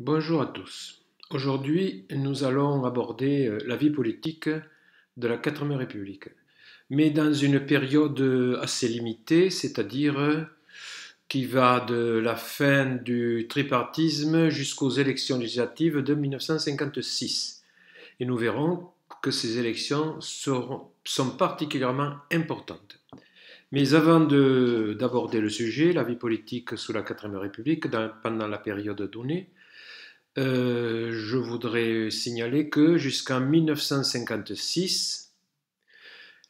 Bonjour à tous. Aujourd'hui, nous allons aborder la vie politique de la quatrième République, mais dans une période assez limitée, c'est-à-dire qui va de la fin du tripartisme jusqu'aux élections législatives de 1956. Et nous verrons que ces élections sont particulièrement importantes. Mais avant d'aborder le sujet, la vie politique sous la quatrième République pendant la période donnée, je voudrais signaler que jusqu'en 1956,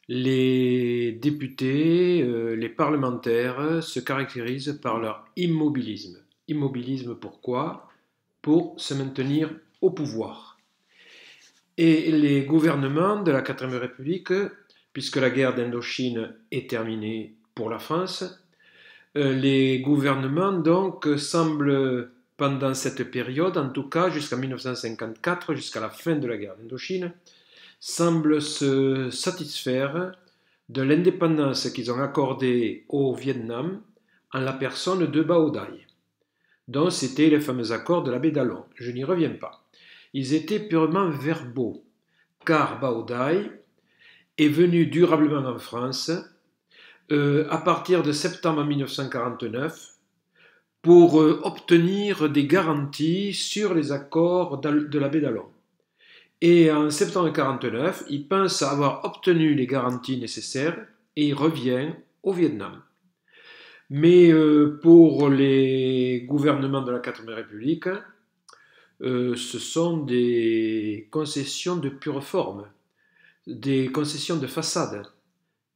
les députés, les parlementaires se caractérisent par leur immobilisme. Immobilisme pourquoi? Pour se maintenir au pouvoir. Et les gouvernements de la quatrième République, puisque la guerre d'Indochine est terminée pour la France, les gouvernements donc semblent, pendant cette période, en tout cas jusqu'en 1954, jusqu'à la fin de la guerre d'Indochine, semblent se satisfaire de l'indépendance qu'ils ont accordée au Vietnam en la personne de Bao Dai, dont c'était les fameux accords de la baie d'Along. Je n'y reviens pas. Ils étaient purement verbaux, car Bao Dai est venu durablement en France à partir de septembre 1949 pour obtenir des garanties sur les accords de la baie d'Along. Et en septembre 1949, il pense avoir obtenu les garanties nécessaires et il revient au Vietnam. Mais pour les gouvernements de la quatrième République, ce sont des concessions de pure forme, des concessions de façade,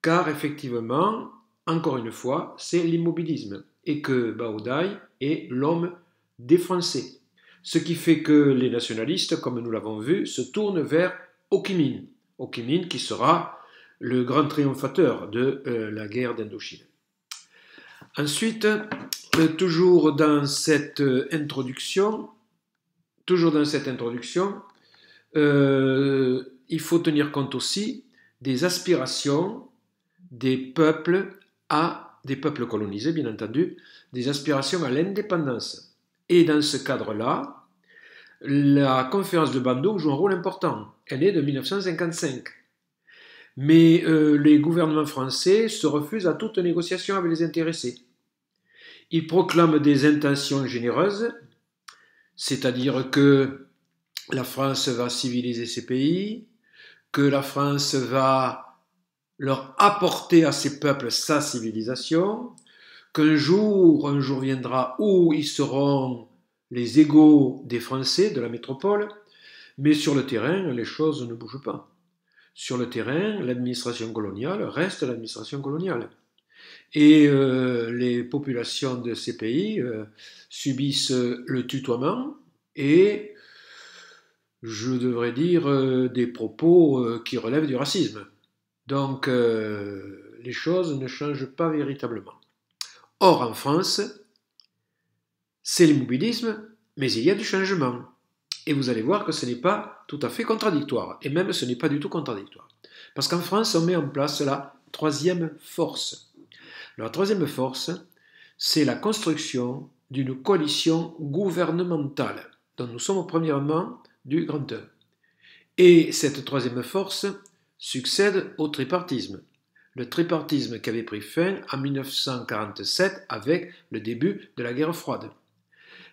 car effectivement, encore une fois, c'est l'immobilisme et que Bao Dai est l'homme des Français. Ce qui fait que les nationalistes, comme nous l'avons vu, se tournent vers Ho Chi Minh. Ho Chi Minh qui sera le grand triomphateur de la guerre d'Indochine. Ensuite, toujours dans cette introduction, il faut tenir compte aussi des aspirations des peuples colonisés, bien entendu, des aspirations à l'indépendance. Et dans ce cadre-là, la conférence de Bandung joue un rôle important. Elle est de 1955. Mais les gouvernements français se refusent à toute négociation avec les intéressés. Ils proclament des intentions généreuses, c'est-à-dire que la France va civiliser ces pays, que la France va leur apporter à ces peuples sa civilisation, qu'un jour viendra où ils seront les égaux des Français de la métropole, mais sur le terrain, les choses ne bougent pas. Sur le terrain, l'administration coloniale reste l'administration coloniale. Et les populations de ces pays subissent le tutoiement et, je devrais dire, des propos qui relèvent du racisme. Donc, les choses ne changent pas véritablement. Or, en France, c'est l'immobilisme, mais il y a du changement. Et vous allez voir que ce n'est pas tout à fait contradictoire. Et même, ce n'est pas du tout contradictoire. Parce qu'en France, on met en place la troisième force. La troisième force, c'est la construction d'une coalition gouvernementale, dont nous sommes au premier rang du Grand 1. Et cette troisième force succède au tripartisme. Le tripartisme qui avait pris fin en 1947 avec le début de la guerre froide.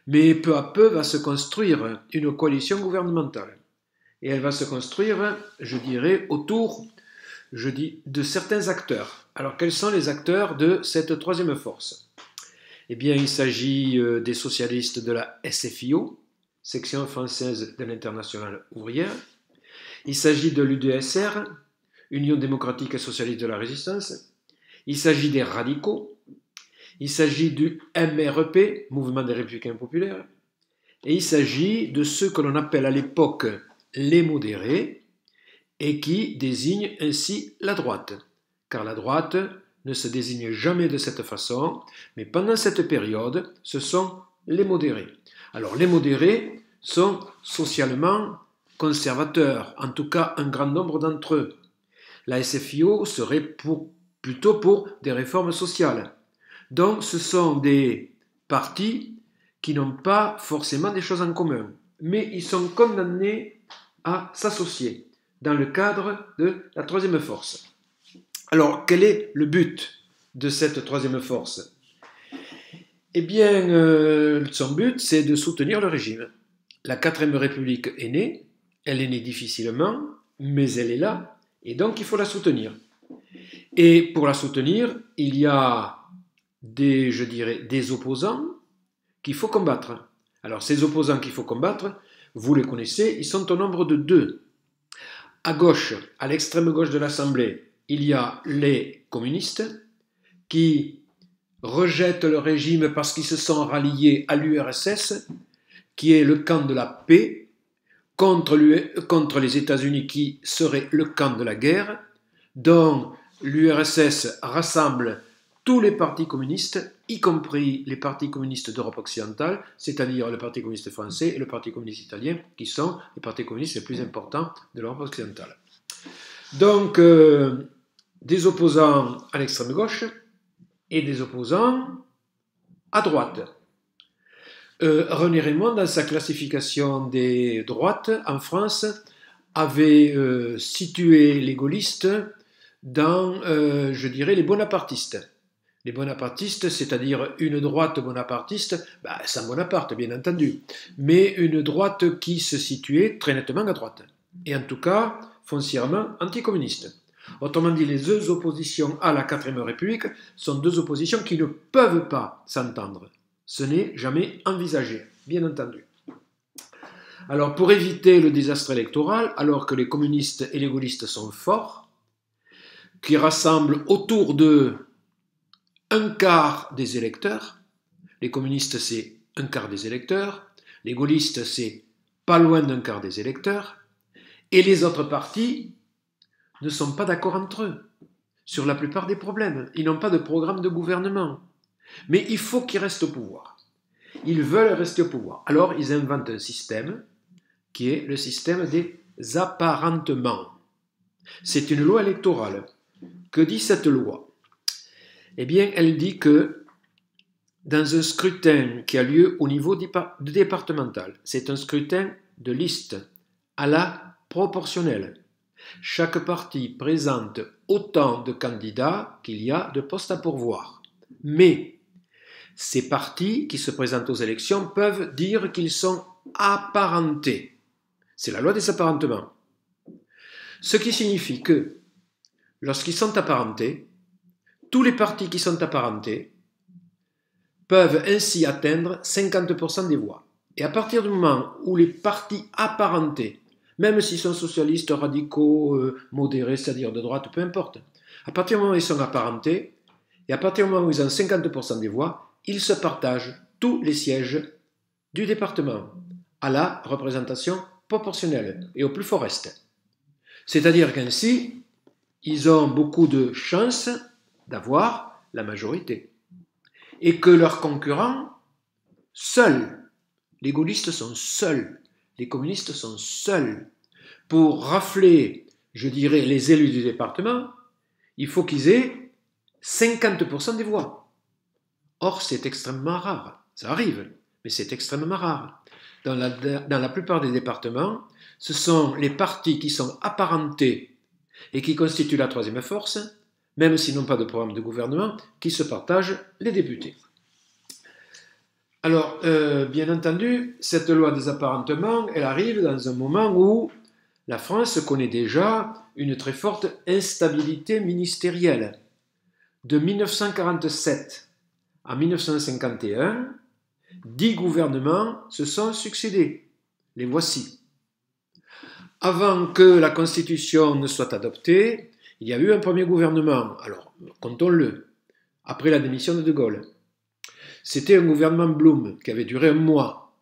Mais peu à peu va se construire une coalition gouvernementale. Et elle va se construire, je dirais, autour de certains acteurs. Alors quels sont les acteurs de cette troisième force? Eh bien, il s'agit des socialistes de la SFIO, section française de l'Internationale ouvrière. Il s'agit de l'UDSR, Union démocratique et socialiste de la résistance. Il s'agit des radicaux. Il s'agit du MRP, Mouvement des républicains populaires. Et il s'agit de ceux que l'on appelle à l'époque les modérés et qui désignent ainsi la droite. Car la droite ne se désigne jamais de cette façon, mais pendant cette période, ce sont les modérés. Alors les modérés sont socialement conservateurs, en tout cas un grand nombre d'entre eux. La SFIO serait plutôt pour des réformes sociales. Donc ce sont des partis qui n'ont pas forcément des choses en commun, mais ils sont condamnés à s'associer dans le cadre de la troisième force. Alors, quel est le but de cette troisième force? Eh bien, son but, c'est de soutenir le régime. La 4ème République est née, elle est née difficilement, mais elle est là, et donc il faut la soutenir. Et pour la soutenir, il y a des opposants qu'il faut combattre. Alors, ces opposants qu'il faut combattre, vous les connaissez, ils sont au nombre de 2. À gauche, à l'extrême gauche de l'Assemblée, il y a les communistes qui rejettent le régime parce qu'ils se sont ralliés à l'URSS, qui est le camp de la paix, contre les États-Unis qui serait le camp de la guerre, dont l'URSS rassemble tous les partis communistes, y compris les partis communistes d'Europe occidentale, c'est-à-dire le Parti communiste français et le Parti communiste italien, qui sont les partis communistes les plus importants de l'Europe occidentale. Donc, des opposants à l'extrême gauche et des opposants à droite. René Raymond, dans sa classification des droites en France, avait situé les gaullistes dans, je dirais, les bonapartistes. Les bonapartistes, c'est-à-dire une droite bonapartiste, sans Bonaparte, bien entendu, mais une droite qui se situait très nettement à droite, et en tout cas foncièrement anticommuniste. Autrement dit, les 2 oppositions à la 4ème République sont 2 oppositions qui ne peuvent pas s'entendre. Ce n'est jamais envisagé, bien entendu. Alors, pour éviter le désastre électoral, alors que les communistes et les gaullistes sont forts, qui rassemblent autour d'eux un quart des électeurs, les communistes c'est un quart des électeurs, les gaullistes c'est pas loin d'un quart des électeurs, et les autres partis ne sont pas d'accord entre eux sur la plupart des problèmes. Ils n'ont pas de programme de gouvernement. Mais il faut qu'ils restent au pouvoir. Ils veulent rester au pouvoir. Alors ils inventent un système qui est le système des apparentements. C'est une loi électorale. Que dit cette loi? Eh bien, elle dit que dans un scrutin qui a lieu au niveau départemental, c'est un scrutin de liste à la proportionnelle. Chaque parti présente autant de candidats qu'il y a de postes à pourvoir. Mais ces partis qui se présentent aux élections peuvent dire qu'ils sont apparentés. C'est la loi des apparentements. Ce qui signifie que, lorsqu'ils sont apparentés, tous les partis qui sont apparentés peuvent ainsi atteindre 50% des voix. Et à partir du moment où les partis apparentés, même s'ils sont socialistes, radicaux, modérés, c'est-à-dire de droite, peu importe, à partir du moment où ils sont apparentés, et à partir du moment où ils ont 50% des voix, ils se partagent tous les sièges du département à la représentation proportionnelle et au plus fort reste. C'est-à-dire qu'ainsi, ils ont beaucoup de chances d'avoir la majorité. Et que leurs concurrents, seuls, les gaullistes sont seuls, les communistes sont seuls. Pour rafler, je dirais, les élus du département, il faut qu'ils aient 50% des voix. Or, c'est extrêmement rare. Ça arrive, mais c'est extrêmement rare. Dans la plupart des départements, ce sont les partis qui sont apparentés et qui constituent la troisième force, même s'ils n'ont pas de programme de gouvernement, qui se partagent les députés. Alors, bien entendu, cette loi des apparentements, elle arrive dans un moment où la France connaît déjà une très forte instabilité ministérielle. De 1947 à 1951, 10 gouvernements se sont succédés. Les voici. Avant que la Constitution ne soit adoptée, il y a eu un premier gouvernement, alors comptons-le, après la démission de De Gaulle. C'était un gouvernement Blum qui avait duré un mois.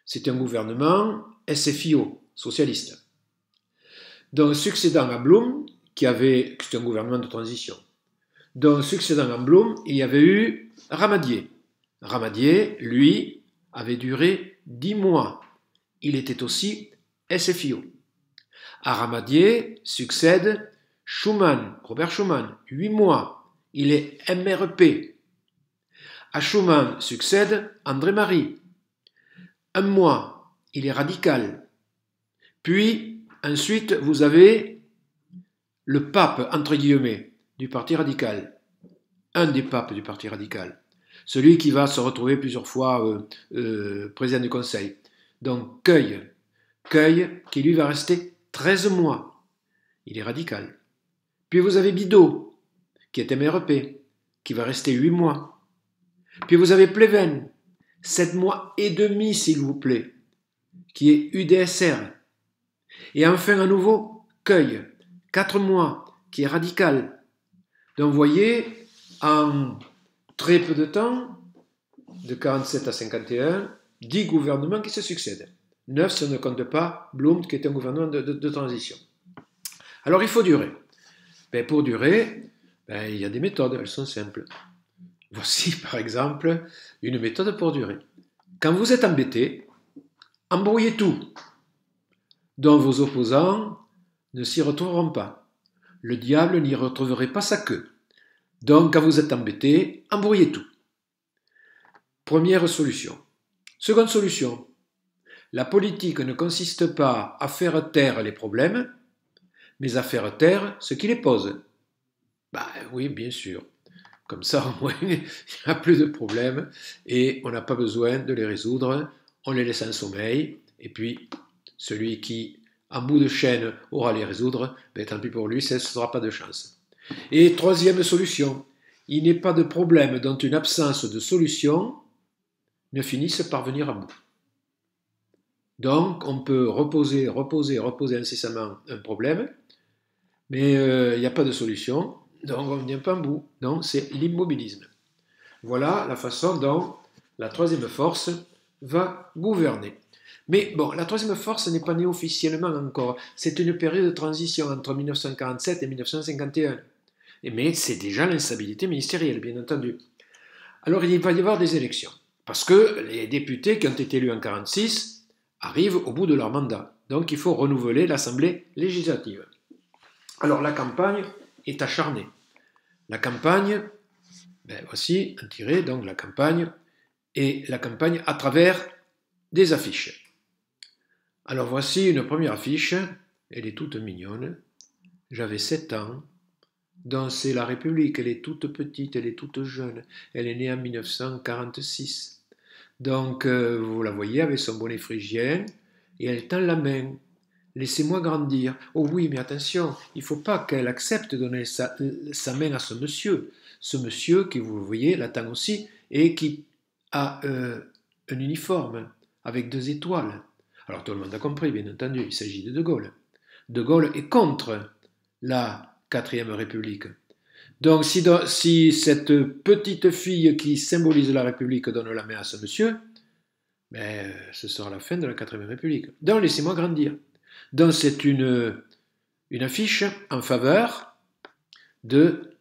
C'était un gouvernement SFIO, socialiste. Donc succédant à Blum, c'était un gouvernement de transition. Donc succédant à Blum, il y avait eu Ramadier. Ramadier, lui, avait duré 10 mois. Il était aussi SFIO. À Ramadier succède Schuman, Robert Schuman, 8 mois. Il est MRP. À Schuman succède André Marie. un mois, il est radical. Puis, ensuite, vous avez le pape, entre guillemets, du Parti radical. Un des papes du Parti radical. Celui qui va se retrouver plusieurs fois président du Conseil. Donc, Cueil, qui lui va rester 13 mois. Il est radical. Puis vous avez Bidault, qui est MRP, qui va rester 8 mois. Puis vous avez Pleven, 7 mois et demi, s'il vous plaît, qui est UDSR. Et enfin, à nouveau, Cueil, 4 mois, qui est radical. Donc, vous voyez, en très peu de temps, de 47 à 51, 10 gouvernements qui se succèdent. 9, si on ne compte pas Blum, qui est un gouvernement de transition. Alors, il faut durer. Pour durer, il y a des méthodes, elles sont simples. Voici, par exemple, une méthode pour durer. Quand vous êtes embêté, embrouillez tout, dont vos opposants ne s'y retrouveront pas. Le diable n'y retrouverait pas sa queue. Donc, quand vous êtes embêté, embrouillez tout. Première solution. Seconde solution. La politique ne consiste pas à faire taire les problèmes, mais à faire taire ce qui les pose. Oui, bien sûr. Comme ça, au moins, il n'y a plus de problèmes et on n'a pas besoin de les résoudre. On les laisse en sommeil et puis celui qui, en bout de chaîne, aura les résoudre, tant pis pour lui, ce ne sera pas de chance. Et troisième solution, il n'est pas de problème dont une absence de solution ne finisse par venir à bout. Donc, on peut reposer incessamment un problème, mais il n'y a pas de solution, donc on ne vient pas à bout. Donc, c'est l'immobilisme. Voilà la façon dont la troisième force va gouverner. Mais bon, la troisième force n'est pas née officiellement encore. C'est une période de transition entre 1947 et 1951. Mais c'est déjà l'instabilité ministérielle, bien entendu. Alors, il va y avoir des élections. Parce que les députés qui ont été élus en 1946 arrivent au bout de leur mandat. Donc, il faut renouveler l'Assemblée législative. Alors, la campagne est acharnée. La campagne, voici un tiré, donc la campagne, et la campagne à travers des affiches. Alors, voici une première affiche, elle est toute mignonne. J'avais 7 ans. Donc, c'est la République, elle est toute petite, elle est toute jeune. Elle est née en 1946. Donc, vous la voyez avec son bonnet phrygien, et elle tend la main. Laissez-moi grandir. Oh oui, mais attention, il ne faut pas qu'elle accepte de donner sa main à ce monsieur. Ce monsieur qui, vous le voyez, l'attend aussi, et qui a un uniforme avec 2 étoiles. Alors, tout le monde a compris, bien entendu, il s'agit de De Gaulle. De Gaulle est contre la 4e République. Donc, si cette petite fille qui symbolise la République donne la main à ce monsieur, ce sera la fin de la 4e République. Donc, laissez-moi grandir. Donc, c'est une affiche en faveur de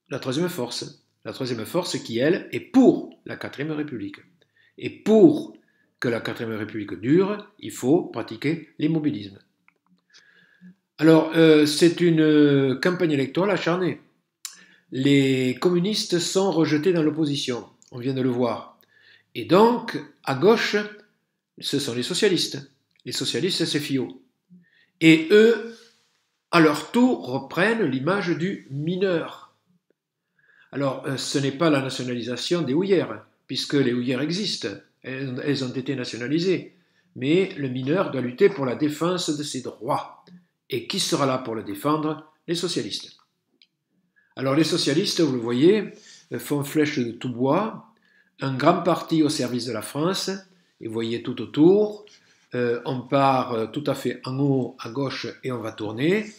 la troisième force. La troisième force qui, elle, est pour la 4e République. Et pour que la 4e République dure, il faut pratiquer l'immobilisme. Alors, c'est une campagne électorale acharnée. Les communistes sont rejetés dans l'opposition, on vient de le voir. Et donc, à gauche, ce sont les socialistes. Les socialistes, c'est Fillot. Et eux, à leur tour, reprennent l'image du mineur. Alors, ce n'est pas la nationalisation des houillères, puisque les houillères existent, elles ont été nationalisées. Mais le mineur doit lutter pour la défense de ses droits. Et qui sera là pour le défendre? Les socialistes. Alors les socialistes, vous le voyez, font flèche de tout bois, un grand parti au service de la France, et vous voyez tout autour, on part tout à fait en haut à gauche et on va tourner.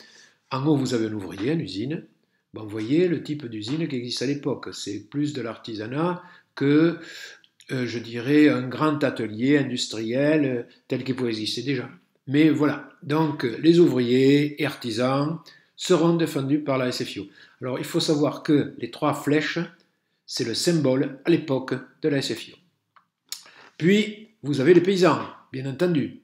En haut, vous avez un ouvrier, une usine. Bon, vous voyez le type d'usine qui existe à l'époque. C'est plus de l'artisanat que, je dirais, un grand atelier industriel tel qu'il pouvait exister déjà. Mais voilà, donc les ouvriers et artisans seront défendus par la SFIO. Alors il faut savoir que les 3 flèches, c'est le symbole à l'époque de la SFIO. Puis vous avez les paysans, bien entendu.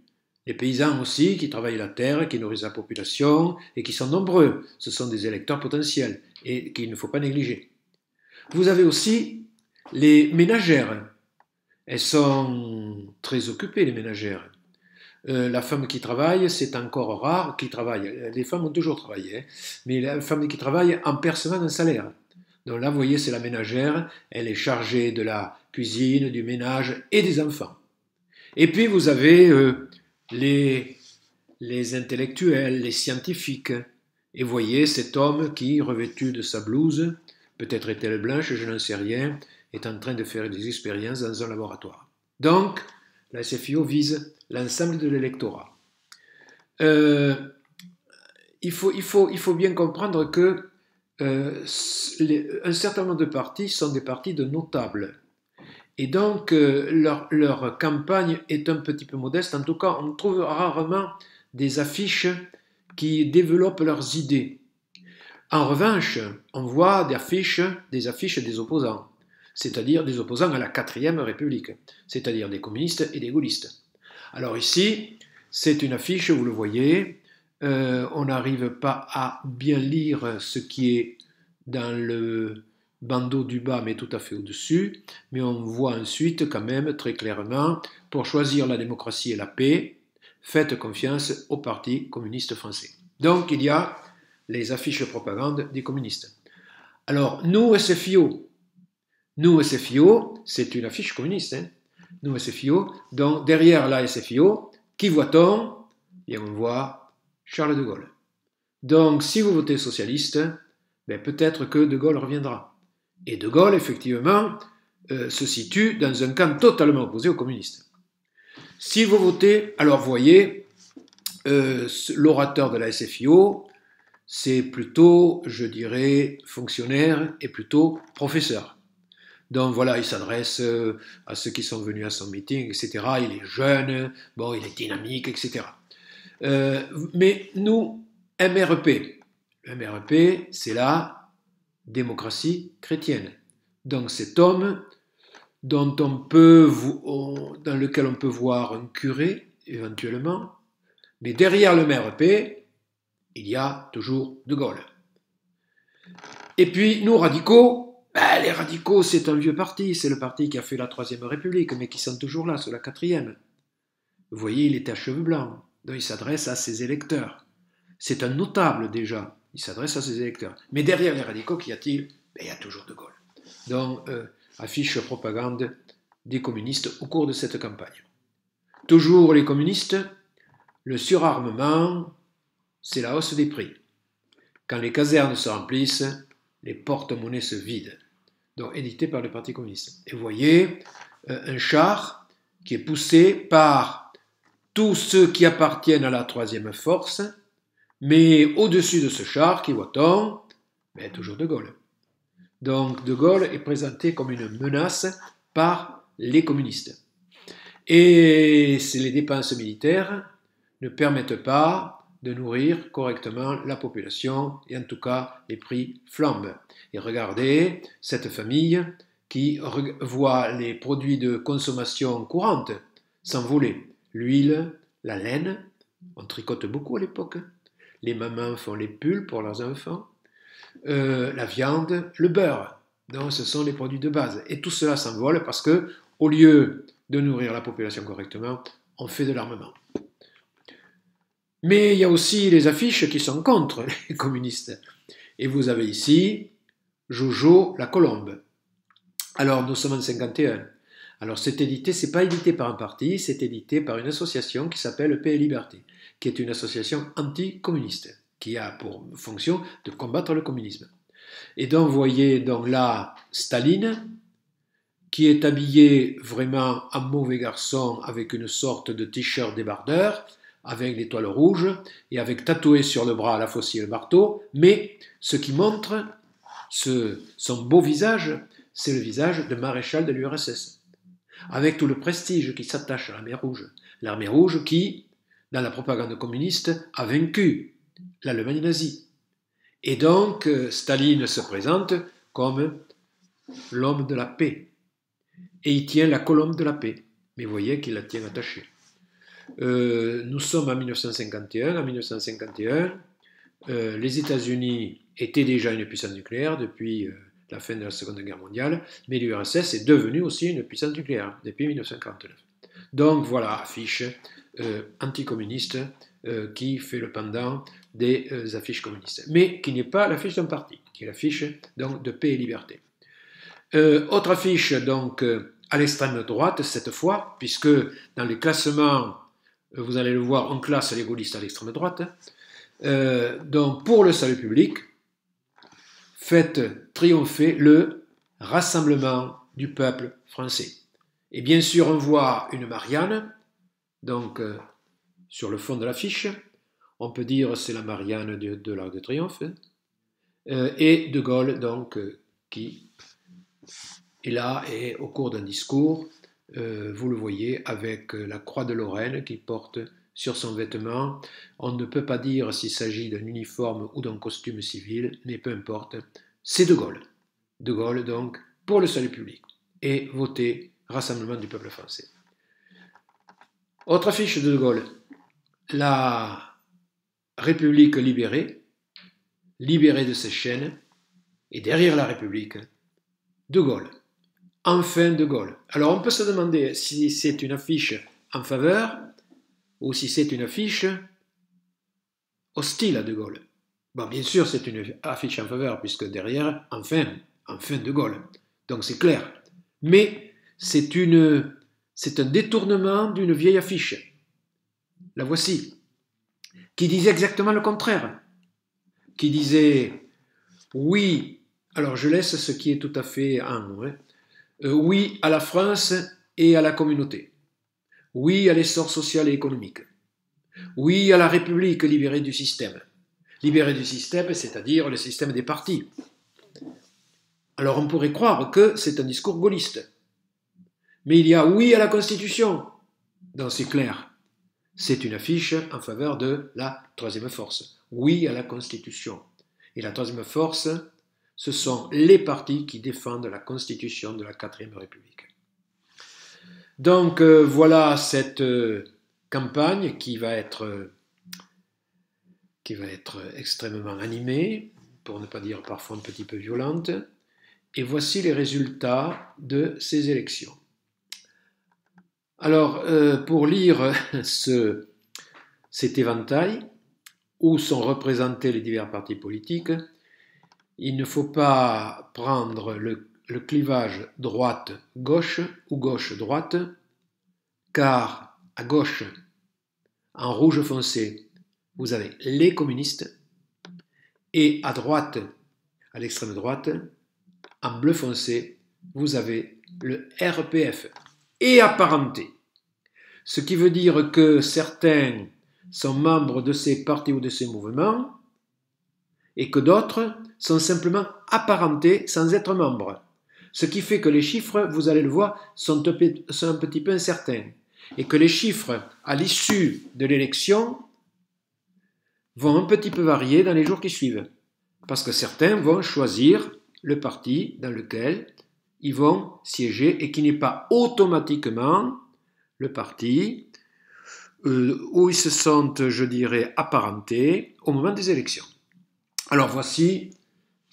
Les paysans aussi qui travaillent la terre, qui nourrissent la population et qui sont nombreux. Ce sont des électeurs potentiels et qu'il ne faut pas négliger. Vous avez aussi les ménagères. elles sont très occupées, les ménagères. La femme qui travaille, c'est encore rare qui travaille. Les femmes ont toujours travaillé, hein, mais la femme qui travaille en percevant un salaire. Donc là, vous voyez, c'est la ménagère, elle est chargée de la cuisine, du ménage et des enfants. Et puis vous avez les, les intellectuels, les scientifiques. Et vous voyez cet homme qui, revêtu de sa blouse, peut-être est-elle blanche, je n'en sais rien, est en train de faire des expériences dans un laboratoire. Donc, la SFIO vise l'ensemble de l'électorat. Il faut bien comprendre que un certain nombre de partis sont des partis de notables. Et donc, leur campagne est un petit peu modeste. En tout cas, on trouve rarement des affiches qui développent leurs idées. En revanche, on voit des affiches des opposants, c'est-à-dire des opposants à la 4e République, c'est-à-dire des communistes et des gaullistes. Alors ici, c'est une affiche, vous le voyez, on n'arrive pas à bien lire ce qui est dans le bandeau du bas, mais tout à fait au-dessus, mais on voit ensuite quand même très clairement, pour choisir la démocratie et la paix, faites confiance au Parti communiste français. Donc il y a les affiches de propagande des communistes. Alors, nous, SFIO, c'est une affiche communiste, hein. Nous, SFIO, donc derrière la SFIO, qui voit-on? Bien, on voit Charles de Gaulle. Donc, si vous votez socialiste, ben, peut-être que de Gaulle reviendra. Et de Gaulle, effectivement, se situe dans un camp totalement opposé aux communistes. Si vous votez, alors vous voyez, l'orateur de la SFIO, c'est plutôt, je dirais, fonctionnaire et plutôt professeur. Donc voilà, il s'adresse à ceux qui sont venus à son meeting, etc. Il est jeune, bon, il est dynamique, etc. Mais nous, MRP, le MRP, c'est la démocratie chrétienne. Donc cet homme dans lequel on peut voir un curé, éventuellement, mais derrière le MRP, il y a toujours De Gaulle. Et puis, nous, radicaux, les radicaux, c'est un vieux parti, c'est le parti qui a fait la 3e République, mais qui sont toujours là, sur la 4e. Vous voyez, il est à cheveux blancs, donc il s'adresse à ses électeurs. C'est un notable déjà, il s'adresse à ses électeurs. Mais derrière les radicaux, qu'y a-t-il? Il y a toujours De Gaulle. Donc, affiche propagande des communistes au cours de cette campagne. Toujours les communistes, le surarmement, c'est la hausse des prix. Quand les casernes se remplissent, les porte-monnaies se vident. Donc, édité par le Parti communiste. Et vous voyez, un char qui est poussé par tous ceux qui appartiennent à la 3e force, mais au-dessus de ce char, qui voit-on? Ben, toujours De Gaulle. Donc, De Gaulle est présenté comme une menace par les communistes. Et les dépenses militaires ne permettent pas de nourrir correctement la population, et en tout cas, les prix flambent. Et regardez cette famille qui voit les produits de consommation courante s'envoler. L'huile, la laine, on tricote beaucoup à l'époque, les mamans font les pulls pour leurs enfants, la viande, le beurre. Donc ce sont les produits de base. Et tout cela s'envole parce que, au lieu de nourrir la population correctement, on fait de l'armement. Mais il y a aussi les affiches qui sont contre les communistes. Et vous avez ici Jojo la Colombe. Alors nous sommes en 51. Alors c'est pas édité par un parti, c'est édité par une association qui s'appelle Paix et Liberté, qui est une association anticommuniste, qui a pour fonction de combattre le communisme. Et donc vous voyez donc là Staline, qui est habillé vraiment en mauvais garçon avec une sorte de t-shirt débardeur, avec l'étoile rouge et avec tatoué sur le bras la faucille et le marteau, mais ce qui montre son beau visage, c'est le visage de maréchal de l'URSS, avec tout le prestige qui s'attache à l'armée rouge qui, dans la propagande communiste, a vaincu l'Allemagne nazie. Et donc, Staline se présente comme l'homme de la paix, et il tient la colombe de la paix, mais vous voyez qu'il la tient attachée. Nous sommes en 1951. En 1951, les États-Unis étaient déjà une puissance nucléaire depuis la fin de la Seconde Guerre mondiale, mais l'URSS est devenue aussi une puissance nucléaire depuis 1949. Donc voilà, affiche anticommuniste qui fait le pendant des affiches communistes, mais qui n'est pas l'affiche d'un parti, qui est l'affiche donc de paix et liberté. Autre affiche donc à l'extrême droite cette fois, puisque dans les classements, vous allez le voir, on classe les gaullistes à l'extrême droite. Donc pour le salut public, faites triompher le rassemblement du peuple français. Et bien sûr, on voit une Marianne, donc sur le fond de l'affiche, on peut dire c'est la Marianne de l'Arc de Triomphe, et De Gaulle, donc, qui est là, et au cours d'un discours, vous le voyez, avec la croix de Lorraine qui porte sur son vêtement. On ne peut pas dire s'il s'agit d'un uniforme ou d'un costume civil, mais peu importe, c'est De Gaulle. De Gaulle, donc, pour le salut public. Et voter Rassemblement du peuple français. Autre affiche de De Gaulle, la République libérée, libérée de ses chaînes, et derrière la République, De Gaulle. Enfin De Gaulle. Alors on peut se demander si c'est une affiche en faveur ou si c'est une affiche hostile à De Gaulle. Bon, bien sûr, c'est une affiche en faveur, puisque derrière, enfin De Gaulle. Donc c'est clair. Mais c'est un détournement d'une vieille affiche. La voici. Qui disait exactement le contraire. Qui disait, oui, alors je laisse ce qui est tout à fait oui à la France et à la communauté. Oui à l'essor social et économique. Oui à la République libérée du système. Libérée du système, c'est-à-dire le système des partis. Alors on pourrait croire que c'est un discours gaulliste. Mais il y a oui à la Constitution. Donc c'est clair. C'est une affiche en faveur de la troisième force. Oui à la Constitution. Et la troisième force, ce sont les partis qui défendent la Constitution de la 4e République. Donc voilà cette campagne qui va être extrêmement animée, pour ne pas dire parfois un petit peu violente. Et voici les résultats de ces élections. Alors, pour lire cet éventail, où sont représentés les divers partis politiques, il ne faut pas prendre le clivage droite-gauche ou gauche-droite, car à gauche, en rouge foncé, vous avez les communistes, et à droite, à l'extrême droite, en bleu foncé, vous avez le RPF et apparenté. Ce qui veut dire que certains sont membres de ces partis ou de ces mouvements et que d'autres sont simplement apparentés sans être membres. Ce qui fait que les chiffres, vous allez le voir, sont un petit peu incertains et que les chiffres à l'issue de l'élection vont un petit peu varier dans les jours qui suivent parce que certains vont choisir le parti dans lequel ils vont siéger et qui n'est pas automatiquement le parti où ils se sentent, je dirais, apparentés au moment des élections. Alors voici,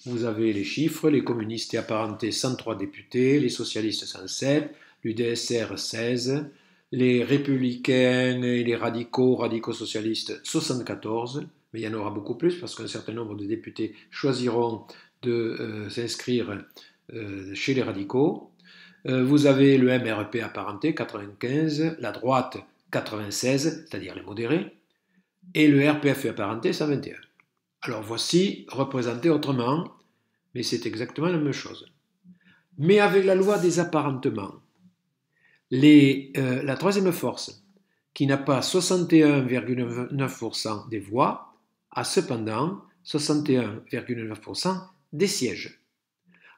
vous avez les chiffres, les communistes et apparentés 103 députés, les socialistes 107, l'UDSR 16, les républicains et les radicaux socialistes 74, mais il y en aura beaucoup plus parce qu'un certain nombre de députés choisiront de s'inscrire chez les radicaux. Vous avez le MRP apparenté 95, la droite 96, c'est-à-dire les modérés, et le RPF apparenté 121. Alors voici représenté autrement, mais c'est exactement la même chose. Mais avec la loi des apparentements, la troisième force, qui n'a pas 61,9% des voix, a cependant 61,9% des sièges.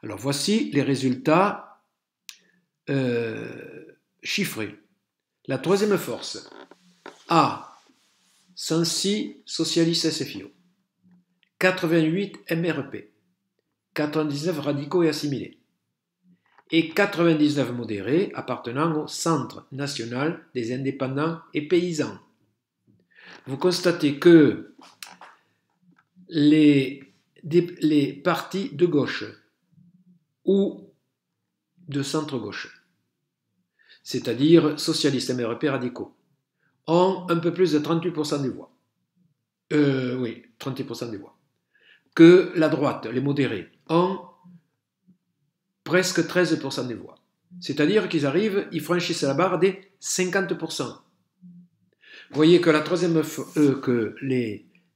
Alors voici les résultats chiffrés. La troisième force a 106 socialistes SFIO, 88 MRP, 99 radicaux et assimilés, et 99 modérés appartenant au Centre national des indépendants et paysans. Vous constatez que les partis de gauche ou de centre-gauche, c'est-à-dire socialistes, MRP radicaux, ont un peu plus de 38% des voix. Oui, 38% des voix. Que la droite, les modérés, ont presque 13% des voix. C'est-à-dire qu'ils arrivent, ils franchissent la barre des 50%. Vous voyez que, que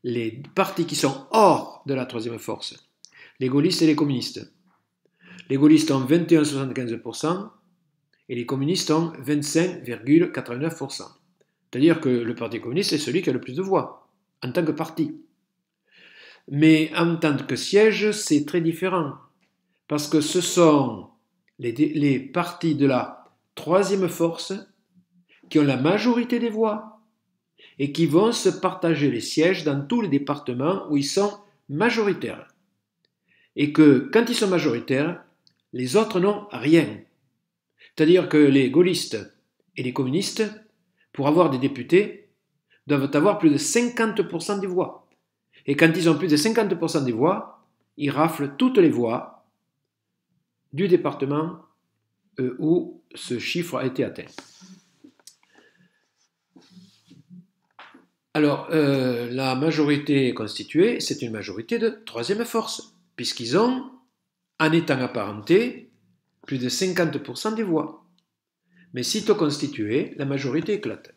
les partis qui sont hors de la troisième force, les gaullistes et les communistes ont 21,75% et les communistes ont 25,89%. C'est-à-dire que le Parti communiste est celui qui a le plus de voix, en tant que parti. Mais en tant que siège, c'est très différent, parce que ce sont les partis de la troisième force qui ont la majorité des voix et qui vont se partager les sièges dans tous les départements où ils sont majoritaires. Et que quand ils sont majoritaires, les autres n'ont rien. C'est-à-dire que les gaullistes et les communistes, pour avoir des députés, doivent avoir plus de 50% des voix. Et quand ils ont plus de 50% des voix, ils raflent toutes les voix du département où ce chiffre a été atteint. Alors, la majorité constituée, c'est une majorité de troisième force, puisqu'ils ont, en étant apparentés, plus de 50% des voix. Mais sitôt constituée, la majorité éclate.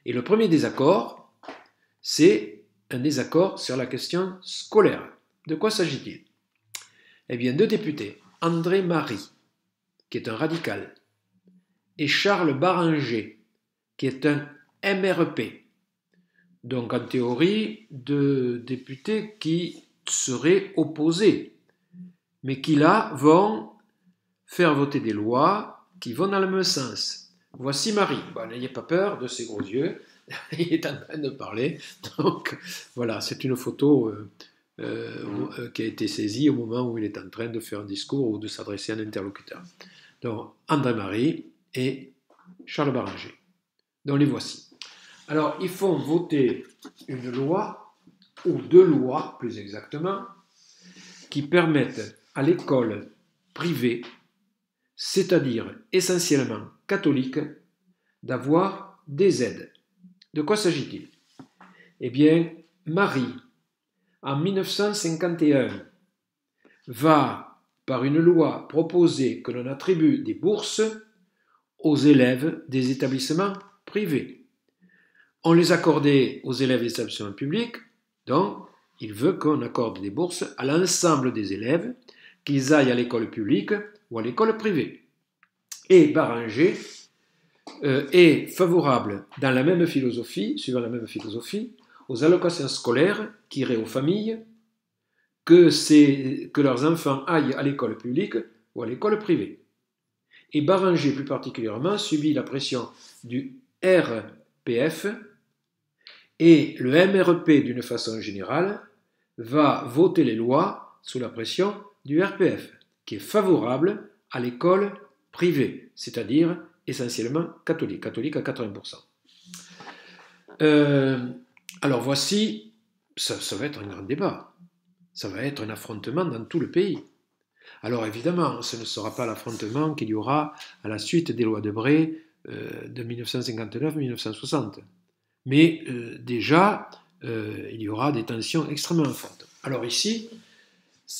Et le premier désaccord, c'est un désaccord sur la question scolaire. De quoi s'agit-il? Eh bien, deux députés, André Marie, qui est un radical, et Charles Baranger, qui est un MRP. Donc, en théorie, deux députés qui seraient opposés, mais qui là vont faire voter des lois qui vont dans le même sens. Voici Marie. Bon, n'ayez pas peur de ses gros yeux. Il est en train de parler. Donc, voilà, c'est une photo qui a été saisie au moment où il est en train de faire un discours ou de s'adresser à un interlocuteur. Donc, André Marie et Charles Baranger. Donc, les voici. Alors, ils font voter une loi, ou deux lois, plus exactement, qui permettent à l'école privée, c'est-à-dire essentiellement catholique, d'avoir des aides. De quoi s'agit-il? Eh bien, Marie, en 1951, va, par une loi, proposer que l'on attribue des bourses aux élèves des établissements privés. On les accordait aux élèves des établissements publics, donc il veut qu'on accorde des bourses à l'ensemble des élèves, qu'ils aillent à l'école publique ou à l'école privée. Et Baranger est favorable, dans la même philosophie, suivant la même philosophie, aux allocations scolaires qui iraient aux familles, que leurs enfants aillent à l'école publique ou à l'école privée. Et Baranger, plus particulièrement, subit la pression du RPF, et le MRP, d'une façon générale, va voter les lois sous la pression du RPF, qui est favorable à l'école privée, c'est-à-dire essentiellement catholique à 80%. Alors voici, ça va être un grand débat, ça va être un affrontement dans tout le pays. Alors évidemment, ce ne sera pas l'affrontement qu'il y aura à la suite des lois de Bray de 1959-1960. Mais déjà, il y aura des tensions extrêmement fortes. Alors ici,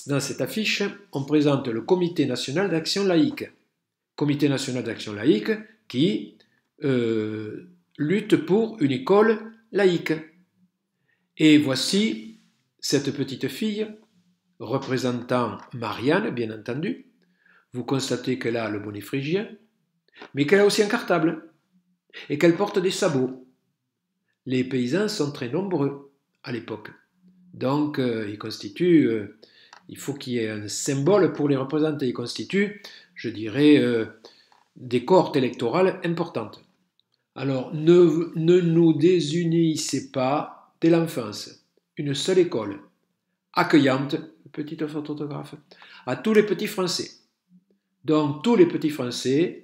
dans cette affiche, on présente le Comité national d'action laïque. Comité national d'action laïque qui lutte pour une école laïque. Et voici cette petite fille représentant Marianne, bien entendu. Vous constatez qu'elle a le bonnet phrygien, mais qu'elle a aussi un cartable et qu'elle porte des sabots. Les paysans sont très nombreux à l'époque. Donc, il faut qu'il y ait un symbole pour les représenter. Ils constituent, je dirais, des cohortes électorales importantes. Alors, ne nous désunissez pas dès l'enfance. Une seule école, accueillante, petite faute orthographe, à tous les petits Français. Donc, tous les petits Français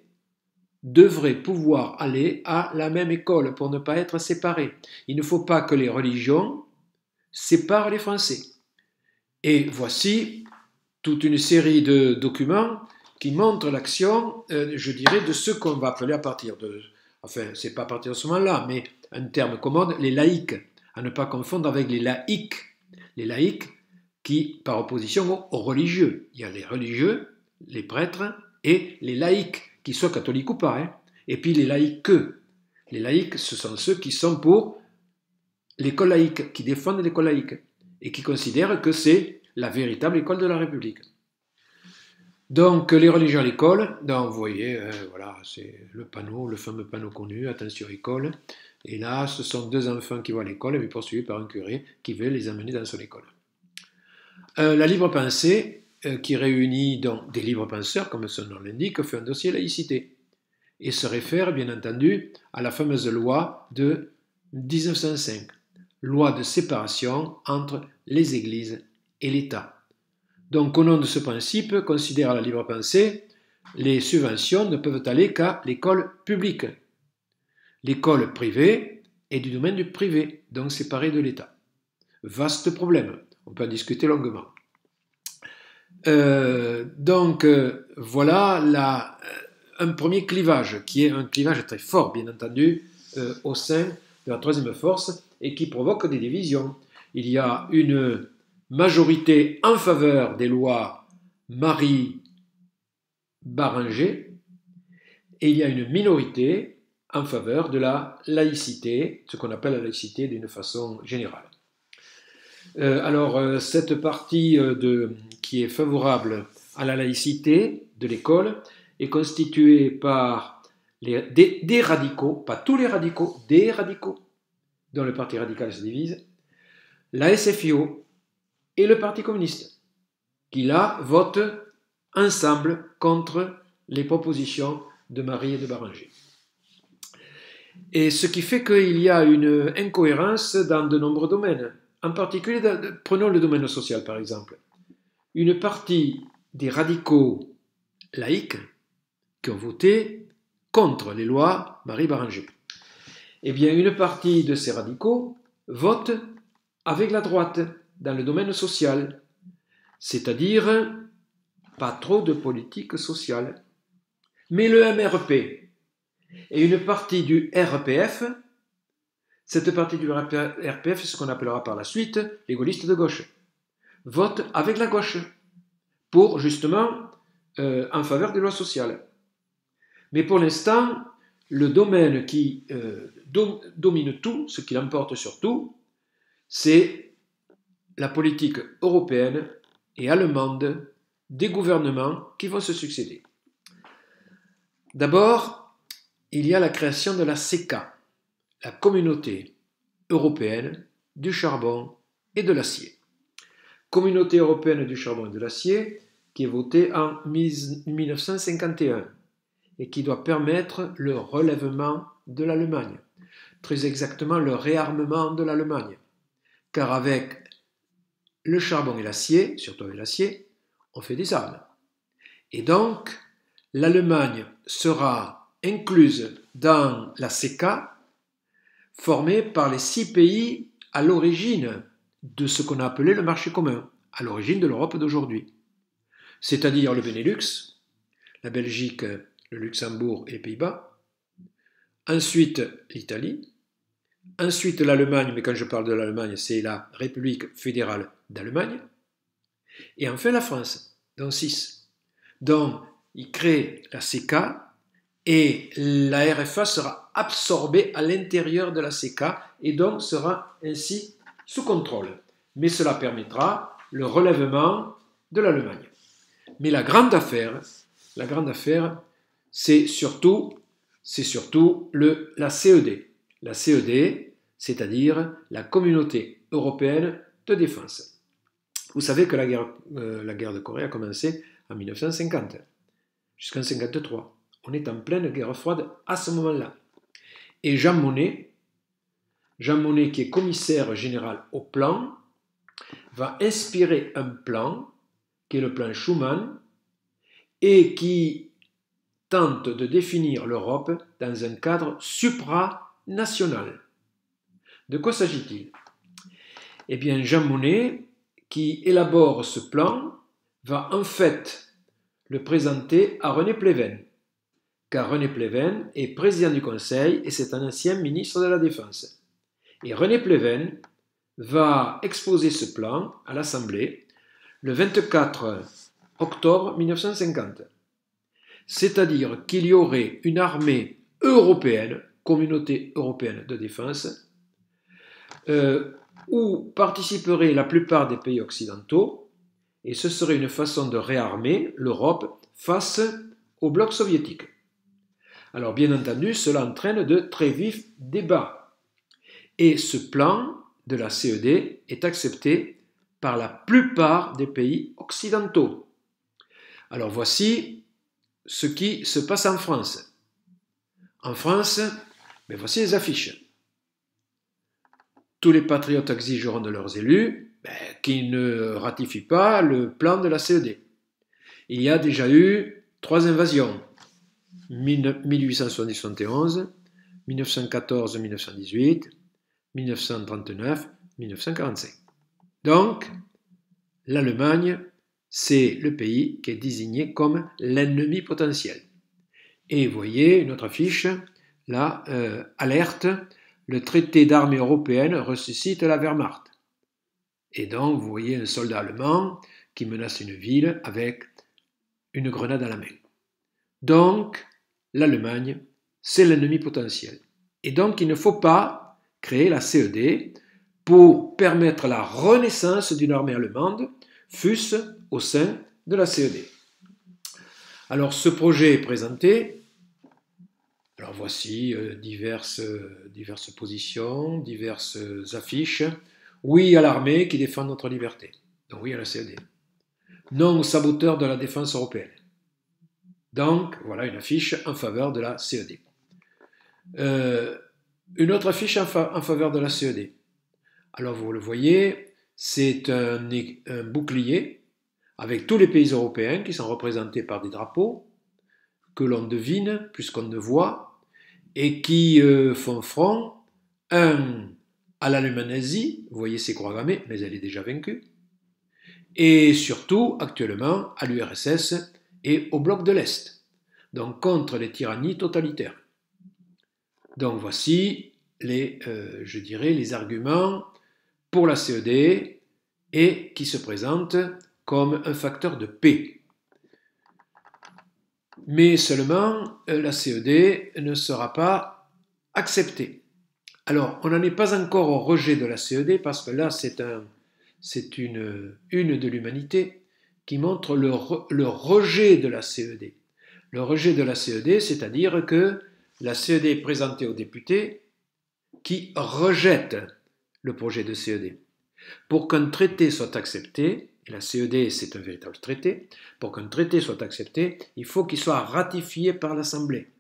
devraient pouvoir aller à la même école pour ne pas être séparés. Il ne faut pas que les religions séparent les Français. Et voici toute une série de documents qui montrent l'action, je dirais, de ce qu'on va appeler à partir de, enfin, c'est pas à partir de ce moment-là, mais un terme commode, les laïcs, à ne pas confondre avec les laïcs. Les laïcs qui, par opposition aux religieux, il y a les religieux, les prêtres, et les laïcs, qui soient catholiques ou pas, hein. Et puis les laïcs. Les laïcs, ce sont ceux qui sont pour l'école laïque, qui défendent l'école laïque, et qui considèrent que c'est la véritable école de la République. Donc les religieux à l'école, donc vous voyez, voilà, c'est le panneau, le fameux panneau connu, attention école, et là ce sont deux enfants qui vont à l'école, mais poursuivis par un curé qui veut les amener dans son école. La libre pensée, qui réunit donc des libres penseurs, comme son nom l'indique, fait un dossier laïcité, et se réfère bien entendu à la fameuse loi de 1905, loi de séparation entre les églises et l'État. Donc, au nom de ce principe, considère la libre pensée, les subventions ne peuvent aller qu'à l'école publique. L'école privée est du domaine du privé, donc séparée de l'État. Vaste problème, on peut en discuter longuement. Voilà un premier clivage, qui est un clivage très fort, bien entendu, au sein de la troisième force, et qui provoque des divisions. Il y a une majorité en faveur des lois Marie-Baranger, et il y a une minorité en faveur de la laïcité, ce qu'on appelle la laïcité d'une façon générale. Cette partie qui est favorable à la laïcité de l'école est constituée par des radicaux, pas tous les radicaux, des radicaux, dont le Parti radical se divise, la SFIO et le Parti communiste, qui là votent ensemble contre les propositions de Marie et de Baranger. Et ce qui fait qu'il y a une incohérence dans de nombreux domaines. En particulier, prenons le domaine social par exemple. Une partie des radicaux laïcs qui ont voté contre les lois Marie-Baranger. Eh bien, une partie de ces radicaux vote avec la droite dans le domaine social, c'est-à-dire pas trop de politique sociale. Mais le MRP et une partie du RPF, cette partie du RPF, c'est ce qu'on appellera par la suite les gaullistes de gauche, votent avec la gauche pour justement en faveur des lois sociales. Mais pour l'instant, le domaine qui domine tout, ce qui l'emporte sur tout, c'est la politique européenne et allemande des gouvernements qui vont se succéder. D'abord, il y a la création de la CECA, la Communauté européenne du charbon et de l'acier. Communauté européenne du charbon et de l'acier qui est votée en 1951 et qui doit permettre le relèvement de l'Allemagne, très exactement le réarmement de l'Allemagne, car avec le charbon et l'acier, surtout avec l'acier, on fait des armes. Et donc, l'Allemagne sera incluse dans la CECA, formée par les 6 pays à l'origine de ce qu'on a appelé le marché commun, à l'origine de l'Europe d'aujourd'hui. C'est-à-dire le Benelux, la Belgique, le Luxembourg et les Pays-Bas, ensuite l'Italie, ensuite l'Allemagne, mais quand je parle de l'Allemagne, c'est la République fédérale d'Allemagne, et enfin la France, donc 6. Donc, il crée la CECA et la RFA sera absorbée à l'intérieur de la CECA et donc sera ainsi sous contrôle. Mais cela permettra le relèvement de l'Allemagne. Mais la grande affaire, c'est surtout la CED. La CED, c'est-à-dire la Communauté européenne de défense. Vous savez que la guerre de Corée a commencé en 1950, jusqu'en 1953. On est en pleine guerre froide à ce moment-là. Et Jean Monnet, qui est commissaire général au plan, va inspirer un plan, qui est le plan Schuman, et qui tente de définir l'Europe dans un cadre supranational. De quoi s'agit-il? Eh bien, Jean Monnet, qui élabore ce plan, va en fait le présenter à René Pleven, car René Pleven est président du Conseil et c'est un ancien ministre de la Défense. Et René Pleven va exposer ce plan à l'Assemblée le 24 octobre 1950. C'est-à-dire qu'il y aurait une armée européenne, communauté européenne de défense, où participeraient la plupart des pays occidentaux, et ce serait une façon de réarmer l'Europe face au bloc soviétique. Alors bien entendu, cela entraîne de très vifs débats. Et ce plan de la CED est accepté par la plupart des pays occidentaux. Alors voici ce qui se passe en France. En France, voici les affiches. Tous les patriotes exigeront de leurs élus qu'ils ne ratifient pas le plan de la CED. Il y a déjà eu 3 invasions. 1871, 1914-1918, 1939-1945. Donc, l'Allemagne, c'est le pays qui est désigné comme l'ennemi potentiel. Et vous voyez une autre affiche, là, alerte, le traité d'armée européenne ressuscite la Wehrmacht. Et donc, vous voyez un soldat allemand qui menace une ville avec une grenade à la main. Donc, l'Allemagne, c'est l'ennemi potentiel. Et donc, il ne faut pas créer la CED pour permettre la renaissance d'une armée allemande, fût-ce au sein de la CED. Alors, ce projet est présenté. Alors, voici diverses positions, diverses affiches. Oui à l'armée qui défend notre liberté. Donc, oui à la CED. Non aux saboteurs de la défense européenne. Donc, voilà une affiche en faveur de la CED. Une autre affiche en faveur de la CED. Alors, vous le voyez, c'est un bouclier avec tous les pays européens qui sont représentés par des drapeaux que l'on devine plus qu'on ne voit et qui font front, un à l'Allemagne nazie, vous voyez ces croix gammées, mais elle est déjà vaincue, et surtout, actuellement, à l'URSS et au bloc de l'Est, donc contre les tyrannies totalitaires. Donc voici les arguments pour la CED et qui se présentent comme un facteur de paix. Mais seulement, la CED ne sera pas acceptée. Alors, on n'en est pas encore au rejet de la CED parce que là, c'est une de l'humanité qui montre le rejet de la CED. Le rejet de la CED, c'est-à-dire que la CED est présentée aux députés qui rejettent le projet de CED. Pour qu'un traité soit accepté, et la CED c'est un véritable traité, pour qu'un traité soit accepté, il faut qu'il soit ratifié par l'Assemblée.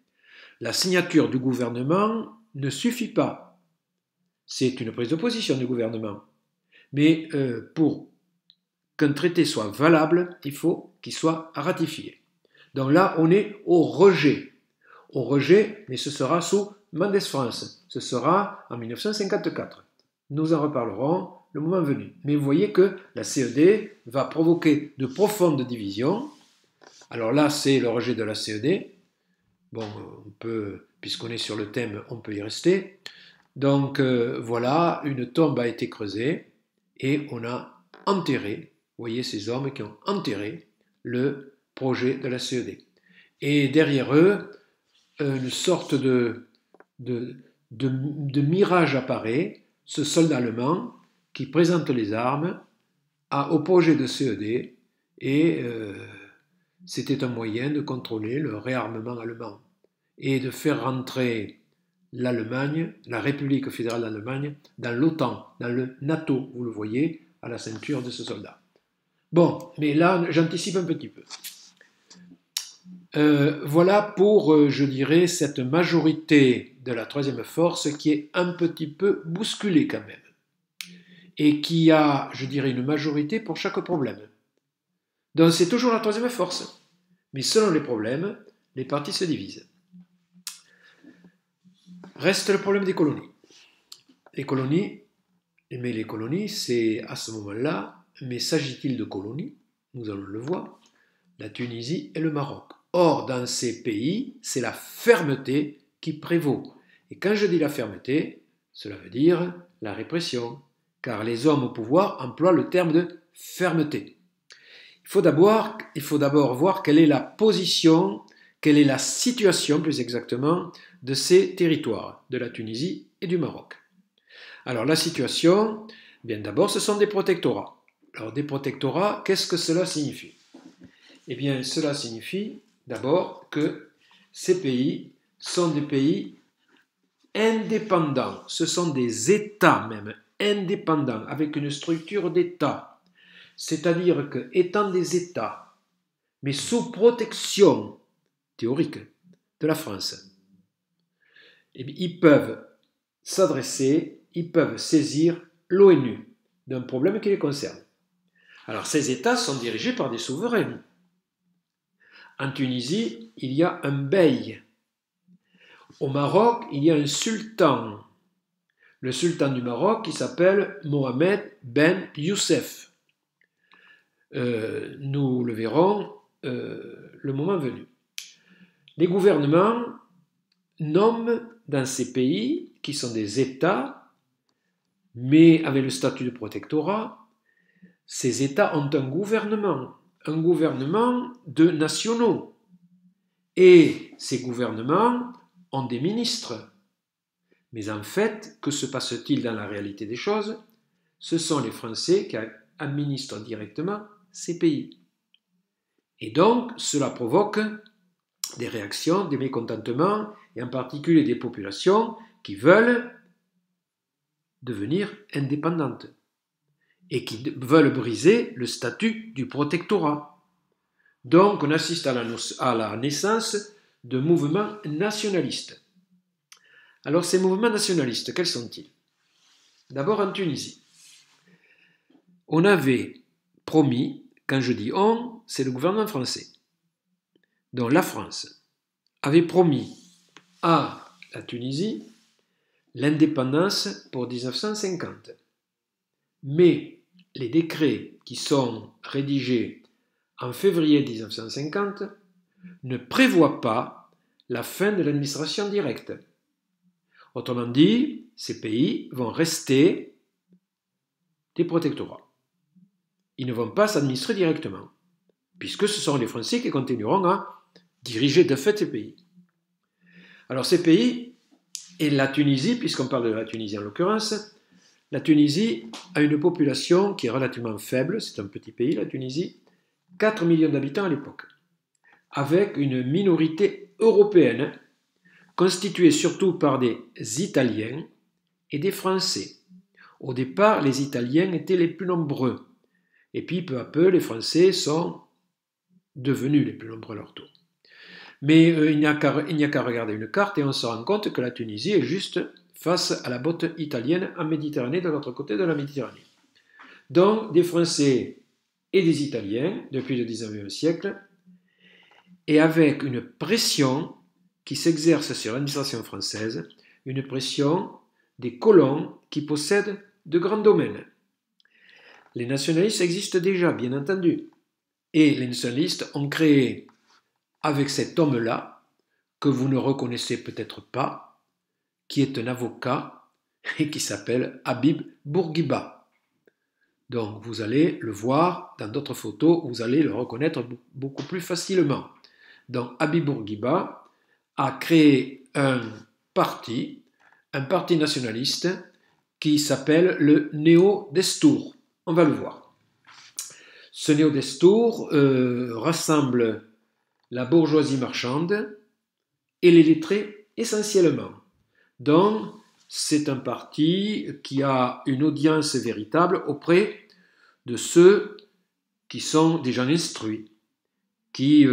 La signature du gouvernement ne suffit pas. C'est une prise de position du gouvernement. Mais pour qu'un traité soit valable, il faut qu'il soit ratifié. Donc là, on est au rejet. Au rejet, mais ce sera sous Mendès France. Ce sera en 1954. Nous en reparlerons le moment venu. Mais vous voyez que la CED va provoquer de profondes divisions. Alors là, c'est le rejet de la CED. Bon, puisqu'on est sur le thème, on peut y rester. Donc voilà, une tombe a été creusée et on a enterré, vous voyez ces hommes qui ont enterré le projet de la CED. Et derrière eux, une sorte de mirage apparaît, ce soldat allemand qui présente les armes au projet de CED et c'était un moyen de contrôler le réarmement allemand et de faire rentrer l'Allemagne, la République fédérale d'Allemagne, dans l'OTAN, dans le NATO, vous le voyez, à la ceinture de ce soldat. Bon, mais là, j'anticipe un petit peu. Voilà pour, je dirais, cette majorité de la troisième force qui est un petit peu bousculée quand même. Et qui a, je dirais, une majorité pour chaque problème. Donc c'est toujours la troisième force. Mais selon les problèmes, les partis se divisent. Reste le problème des colonies. Les colonies, c'est à ce moment-là, mais s'agit-il de colonies? nous allons le voir, la Tunisie et le Maroc. Or, dans ces pays, c'est la fermeté qui prévaut. Et quand je dis la fermeté, cela veut dire la répression, car les hommes au pouvoir emploient le terme de fermeté. Il faut d'abord voir quelle est la position, quelle est la situation plus exactement de ces territoires, de la Tunisie et du Maroc. Alors la situation, bien d'abord, ce sont des protectorats. Alors des protectorats, qu'est-ce que cela signifie? Eh bien, cela signifie d'abord que ces pays sont des pays indépendants. Ce sont des États même indépendants, avec une structure d'État. C'est-à-dire que, étant des États, mais sous protection théorique de la France, eh bien, ils peuvent s'adresser, ils peuvent saisir l'ONU d'un problème qui les concerne. Alors, ces États sont dirigés par des souverains. En Tunisie, il y a un bey. Au Maroc, il y a un sultan. Le sultan du Maroc qui s'appelle Mohamed Ben Youssef. Nous le verrons le moment venu. Les gouvernements nomment dans ces pays, qui sont des États, mais avec le statut de protectorat, ces États ont un gouvernement de nationaux. Et ces gouvernements ont des ministres. Mais en fait, que se passe-t-il dans la réalité des choses? Ce sont les Français qui administrent directement ces pays. Et donc, cela provoque des réactions, des mécontentements, et en particulier des populations qui veulent devenir indépendantes et qui veulent briser le statut du protectorat. Donc, on assiste à la naissance de mouvements nationalistes. Alors, ces mouvements nationalistes, quels sont-ils? D'abord, en Tunisie, on avait promis, quand je dis on, c'est le gouvernement français, donc la France avait promis à la Tunisie l'indépendance pour 1950. Mais les décrets qui sont rédigés en février 1950 ne prévoient pas la fin de l'administration directe. Autrement dit, ces pays vont rester des protectorats. Ils ne vont pas s'administrer directement, puisque ce sont les Français qui continueront à diriger de fait ces pays. Alors ces pays, et la Tunisie, puisqu'on parle de la Tunisie en l'occurrence, la Tunisie a une population qui est relativement faible, c'est un petit pays la Tunisie, 4 millions d'habitants à l'époque, avec une minorité européenne constituée surtout par des Italiens et des Français. Au départ, les Italiens étaient les plus nombreux, et puis peu à peu, les Français sont devenus les plus nombreux à leur tour. Mais il n'y a qu'à regarder une carte et on se rend compte que la Tunisie est juste face à la botte italienne en Méditerranée, de l'autre côté de la Méditerranée. Donc des Français et des Italiens depuis le XIXe siècle, et avec une pression qui s'exerce sur l'administration française, une pression des colons qui possèdent de grands domaines. Les nationalistes existent déjà, bien entendu, et les nationalistes ont créé, avec cet homme-là, que vous ne reconnaissez peut-être pas, qui est un avocat et qui s'appelle Habib Bourguiba. Donc vous allez le voir dans d'autres photos, vous allez le reconnaître beaucoup plus facilement. Donc Habib Bourguiba a créé un parti nationaliste qui s'appelle le Néo-Destour. On va le voir. Ce Néo-Destour rassemble la bourgeoisie marchande et les lettrés essentiellement. Donc, c'est un parti qui a une audience véritable auprès de ceux qui sont des gens instruits, qui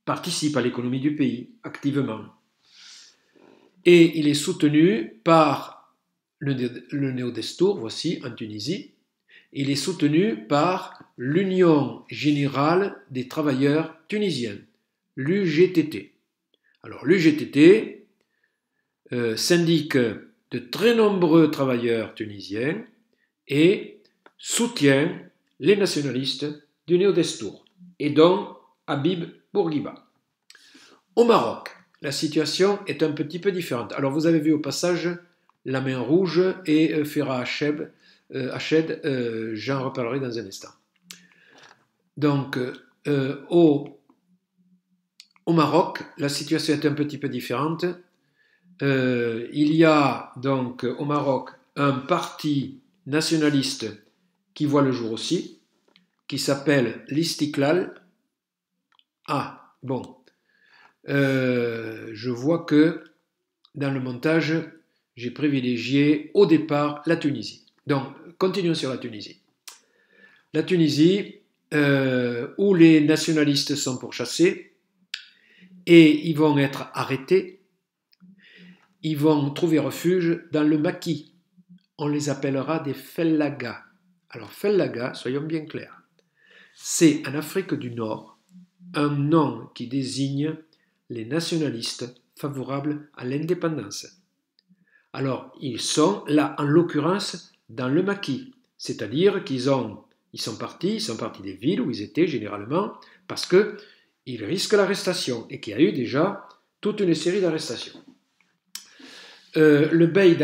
participent à l'économie du pays activement. Et il est soutenu par le Néo-Destour, voici, en Tunisie. Il est soutenu par l'Union générale des travailleurs tunisiens, l'UGTT. Alors l'UGTT syndique de très nombreux travailleurs tunisiens et soutient les nationalistes du Néo-Destour, et donc Habib Bourguiba. Au Maroc, la situation est un petit peu différente. Alors vous avez vu au passage la main rouge et Farah Ached, j'en reparlerai dans un instant. Donc au Maroc, la situation est un petit peu différente. Il y a donc au Maroc un parti nationaliste qui voit le jour aussi, qui s'appelle l'Istiklal. Ah, bon. Je vois que dans le montage, j'ai privilégié au départ la Tunisie. Donc, continuons sur la Tunisie. La Tunisie, où les nationalistes sont pourchassés et ils vont être arrêtés, ils vont trouver refuge dans le maquis. On les appellera des fellagas. Alors, fellagas, soyons bien clairs, c'est en Afrique du Nord un nom qui désigne les nationalistes favorables à l'indépendance. Alors, ils sont là, en l'occurrence, dans le maquis, c'est-à-dire qu'ils sont partis des villes où ils étaient généralement, parce qu'ils risquent l'arrestation, et qu'il y a eu déjà toute une série d'arrestations. Le bey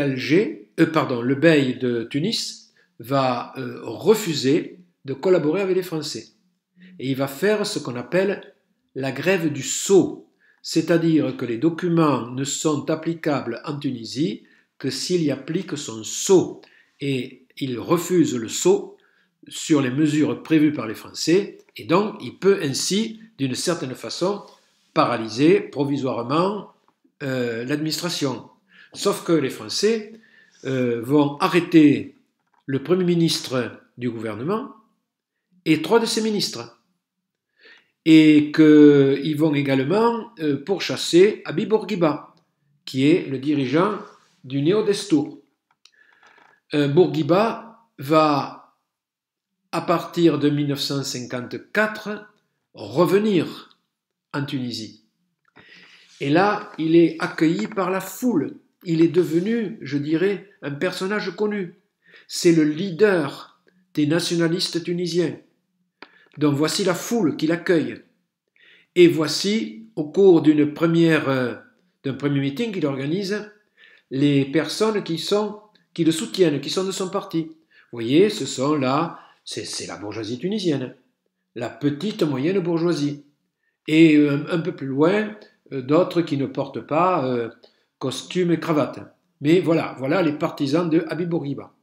de Tunis va refuser de collaborer avec les Français. Et il va faire ce qu'on appelle la grève du sceau, c'est-à-dire que les documents ne sont applicables en Tunisie que s'il y applique son sceau. Et il refuse le sceau sur les mesures prévues par les Français, et donc il peut ainsi, d'une certaine façon, paralyser provisoirement l'administration. Sauf que les Français vont arrêter le Premier ministre du gouvernement et 3 de ses ministres. Et qu'ils vont également pourchasser Habib Bourguiba, qui est le dirigeant du Néo-Destour. Bourguiba va, à partir de 1954, revenir en Tunisie. Et là, il est accueilli par la foule. Il est devenu, je dirais, un personnage connu. C'est le leader des nationalistes tunisiens. Donc voici la foule qui l'accueille. Et voici, au cours d'un premier meeting qu'il organise, les personnes qui le soutiennent, qui sont de son parti. Vous voyez, ce sont là, c'est la bourgeoisie tunisienne, la petite moyenne bourgeoisie. Et un peu plus loin, d'autres qui ne portent pas costume et cravate. Mais voilà les partisans de Habib Bourguiba.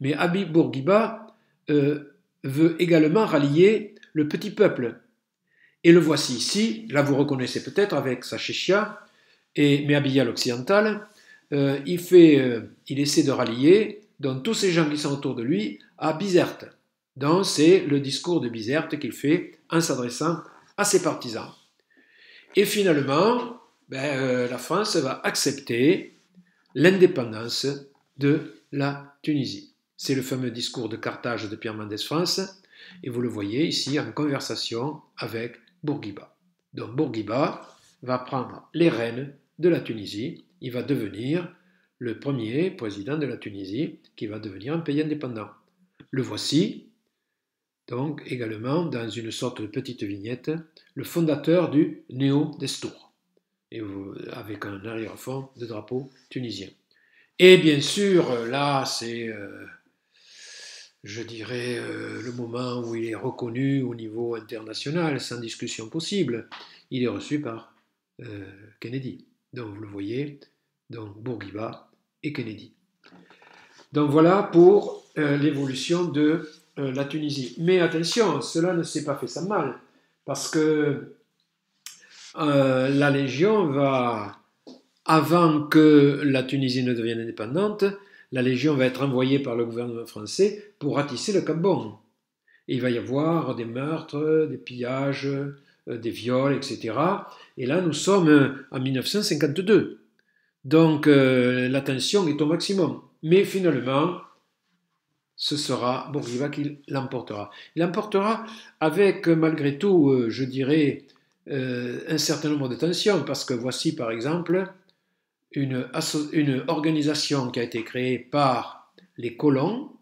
Mais Habib Bourguiba veut également rallier le petit peuple. Et le voici ici, là vous reconnaissez peut-être avec sa chéchia, mais habillé à l'occidental, il essaie de rallier donc, tous ces gens qui sont autour de lui à Bizerte. Donc c'est le discours de Bizerte qu'il fait en s'adressant à ses partisans. Et finalement, la France va accepter l'indépendance de la Tunisie. C'est le fameux discours de Carthage de Pierre Mendès France, et vous le voyez ici en conversation avec Bourguiba. Donc Bourguiba va prendre les rênes de la Tunisie, il va devenir le premier président de la Tunisie qui va devenir un pays indépendant. Le voici, donc également dans une sorte de petite vignette, le fondateur du Néo-Destour, avec un arrière-fond de drapeau tunisien. Et bien sûr, là c'est, je dirais, le moment où il est reconnu au niveau international, sans discussion possible. Il est reçu par Kennedy. Donc vous le voyez, donc Bourguiba et Kennedy. Donc voilà pour l'évolution de la Tunisie. Mais attention, cela ne s'est pas fait sans mal, parce que la Légion va, avant que la Tunisie ne devienne indépendante, la Légion va être envoyée par le gouvernement français pour ratisser le Cap Bon. Et il va y avoir des meurtres, des pillages, des viols, etc. Et là, nous sommes en 1952. Donc, la tension est au maximum. Mais finalement, ce sera Bourguiba qui l'emportera. Il l'emportera avec, malgré tout, je dirais, un certain nombre de tensions, parce que voici, par exemple, une organisation qui a été créée par les colons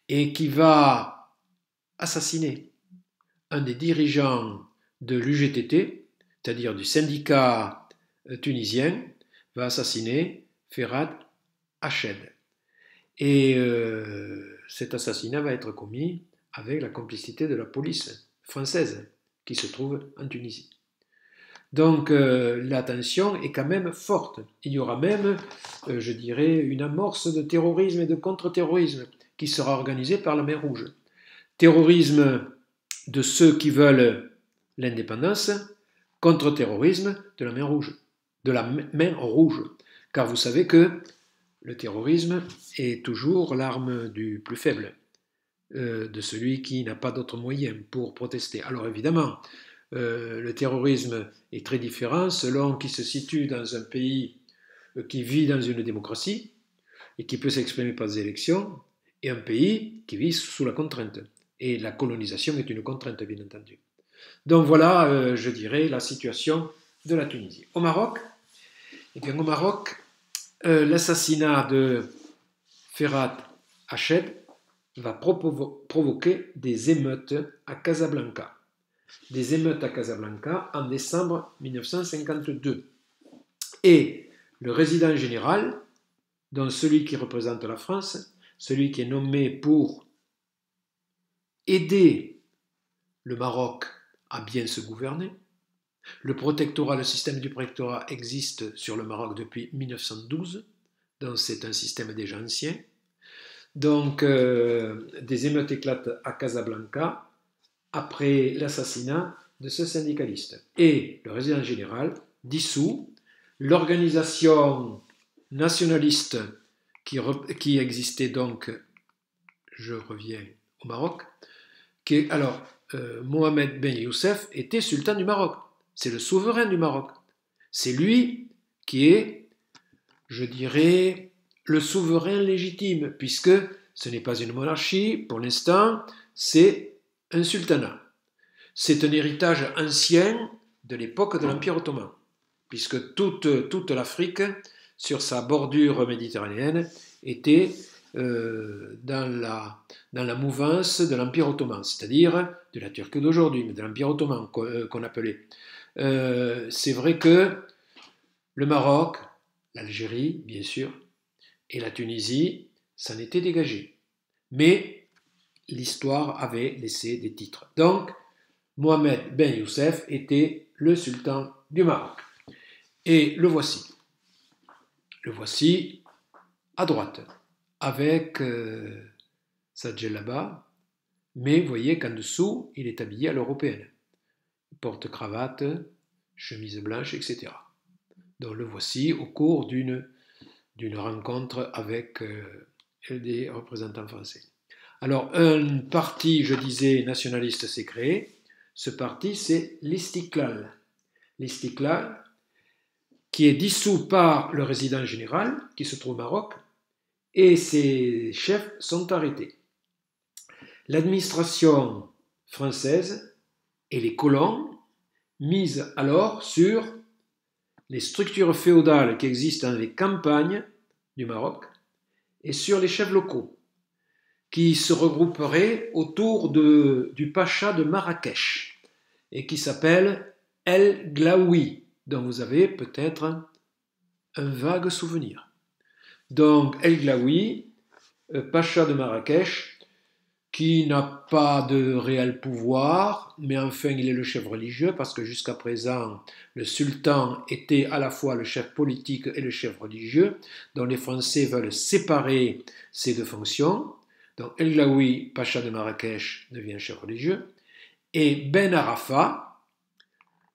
et qui va assassiner un des dirigeants de l'UGTT, c'est-à-dire du syndicat tunisien, va assassiner Ferhat Hached. Et cet assassinat va être commis avec la complicité de la police française qui se trouve en Tunisie. Donc la tension est quand même forte. Il y aura même, je dirais, une amorce de terrorisme et de contre-terrorisme qui sera organisée par la mer Rouge. Terrorisme de ceux qui veulent l'indépendance, contre-terrorisme de la mer Rouge. De la mer Rouge. Car vous savez que le terrorisme est toujours l'arme du plus faible, de celui qui n'a pas d'autres moyens pour protester. Alors évidemment, le terrorisme est très différent selon qu'il se situe dans un pays qui vit dans une démocratie et qui peut s'exprimer par des élections, et un pays qui vit sous la contrainte. Et la colonisation est une contrainte, bien entendu. Donc voilà, je dirais, la situation de la Tunisie. Au Maroc, eh bien, au Maroc, l'assassinat de Ferhat Hached va provoquer des émeutes à Casablanca. Des émeutes à Casablanca en décembre 1952. Et le résident général, dont celui qui représente la France, celui qui est nommé pour aider le Maroc à bien se gouverner. Le protectorat, le système du protectorat existe sur le Maroc depuis 1912, donc c'est un système déjà ancien. Donc des émeutes éclatent à Casablanca après l'assassinat de ce syndicaliste. Et le résident général dissout l'organisation nationaliste qui existait donc, je reviens au Maroc, Mohamed Ben Youssef était sultan du Maroc. C'est le souverain du Maroc. C'est lui qui est, je dirais, le souverain légitime, puisque ce n'est pas une monarchie, pour l'instant, c'est un sultanat. C'est un héritage ancien de l'époque de l'Empire ottoman, puisque toute l'Afrique, sur sa bordure méditerranéenne, était dans la mouvance de l'Empire ottoman, c'est-à-dire de la Turquie d'aujourd'hui, mais de l'Empire ottoman qu'on appelait. C'est vrai que le Maroc, l'Algérie, bien sûr, et la Tunisie s'en étaient dégagés. Mais l'histoire avait laissé des titres. Donc, Mohamed Ben Youssef était le sultan du Maroc. Et le voici. Le voici à droite, avec sa djellaba, mais vous voyez qu'en dessous, il est habillé à l'européenne. Porte-cravate, chemise blanche, etc. Donc le voici au cours d'une rencontre avec des représentants français. Alors, un parti, je disais, nationaliste s'est créé. Ce parti, c'est l'Istiklal. L'Istiklal, qui est dissous par le résident général, qui se trouve au Maroc, et ses chefs sont arrêtés. L'administration française et les colons misent alors sur les structures féodales qui existent dans les campagnes du Maroc et sur les chefs locaux qui se regrouperaient autour du pacha de Marrakech et qui s'appelle El Glaoui, dont vous avez peut-être un vague souvenir. Donc El Glaoui, pacha de Marrakech, qui n'a pas de réel pouvoir, mais enfin il est le chef religieux, parce que jusqu'à présent, le sultan était à la fois le chef politique et le chef religieux, dont les Français veulent séparer ces deux fonctions. Donc El Glaoui, pacha de Marrakech, devient chef religieux, et Ben Arafat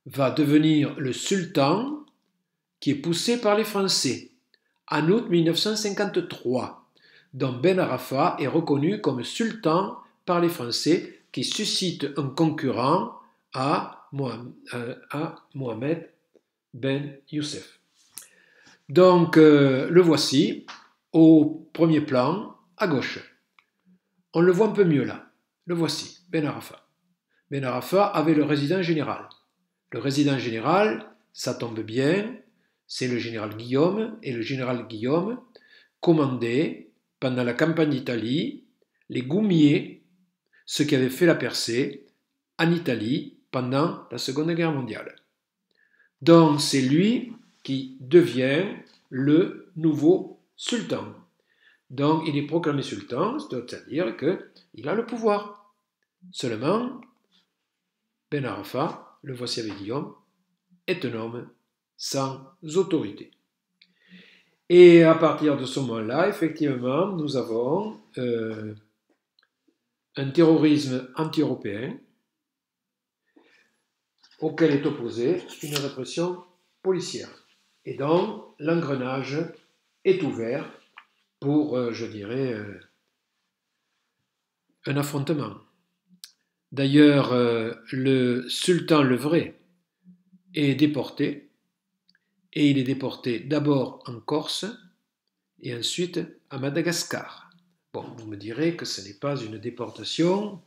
va devenir le sultan qui est poussé par les Français en août 1953. Donc Ben Arafat est reconnu comme sultan par les Français qui suscite un concurrent à Mohamed Ben Youssef. Donc le voici au premier plan à gauche. On le voit un peu mieux là. Le voici, Ben Arafat. Ben Arafat avait le résident général. Le résident général, ça tombe bien, c'est le général Guillaume, et le général Guillaume commandait pendant la campagne d'Italie les Goumiers, ceux qui avaient fait la percée, en Italie pendant la Seconde Guerre mondiale. Donc c'est lui qui devient le nouveau sultan. Donc il est proclamé sultan, c'est-à-dire qu'il a le pouvoir. Seulement, Ben Arafat, le voici avec Guillaume, est un homme sans autorité. Et à partir de ce moment-là, effectivement, nous avons un terrorisme anti-européen auquel est opposée une répression policière. Et donc, l'engrenage est ouvert pour, je dirais, un affrontement. D'ailleurs, le sultan le vrai est déporté, et il est déporté d'abord en Corse et ensuite à Madagascar. Bon, vous me direz que ce n'est pas une déportation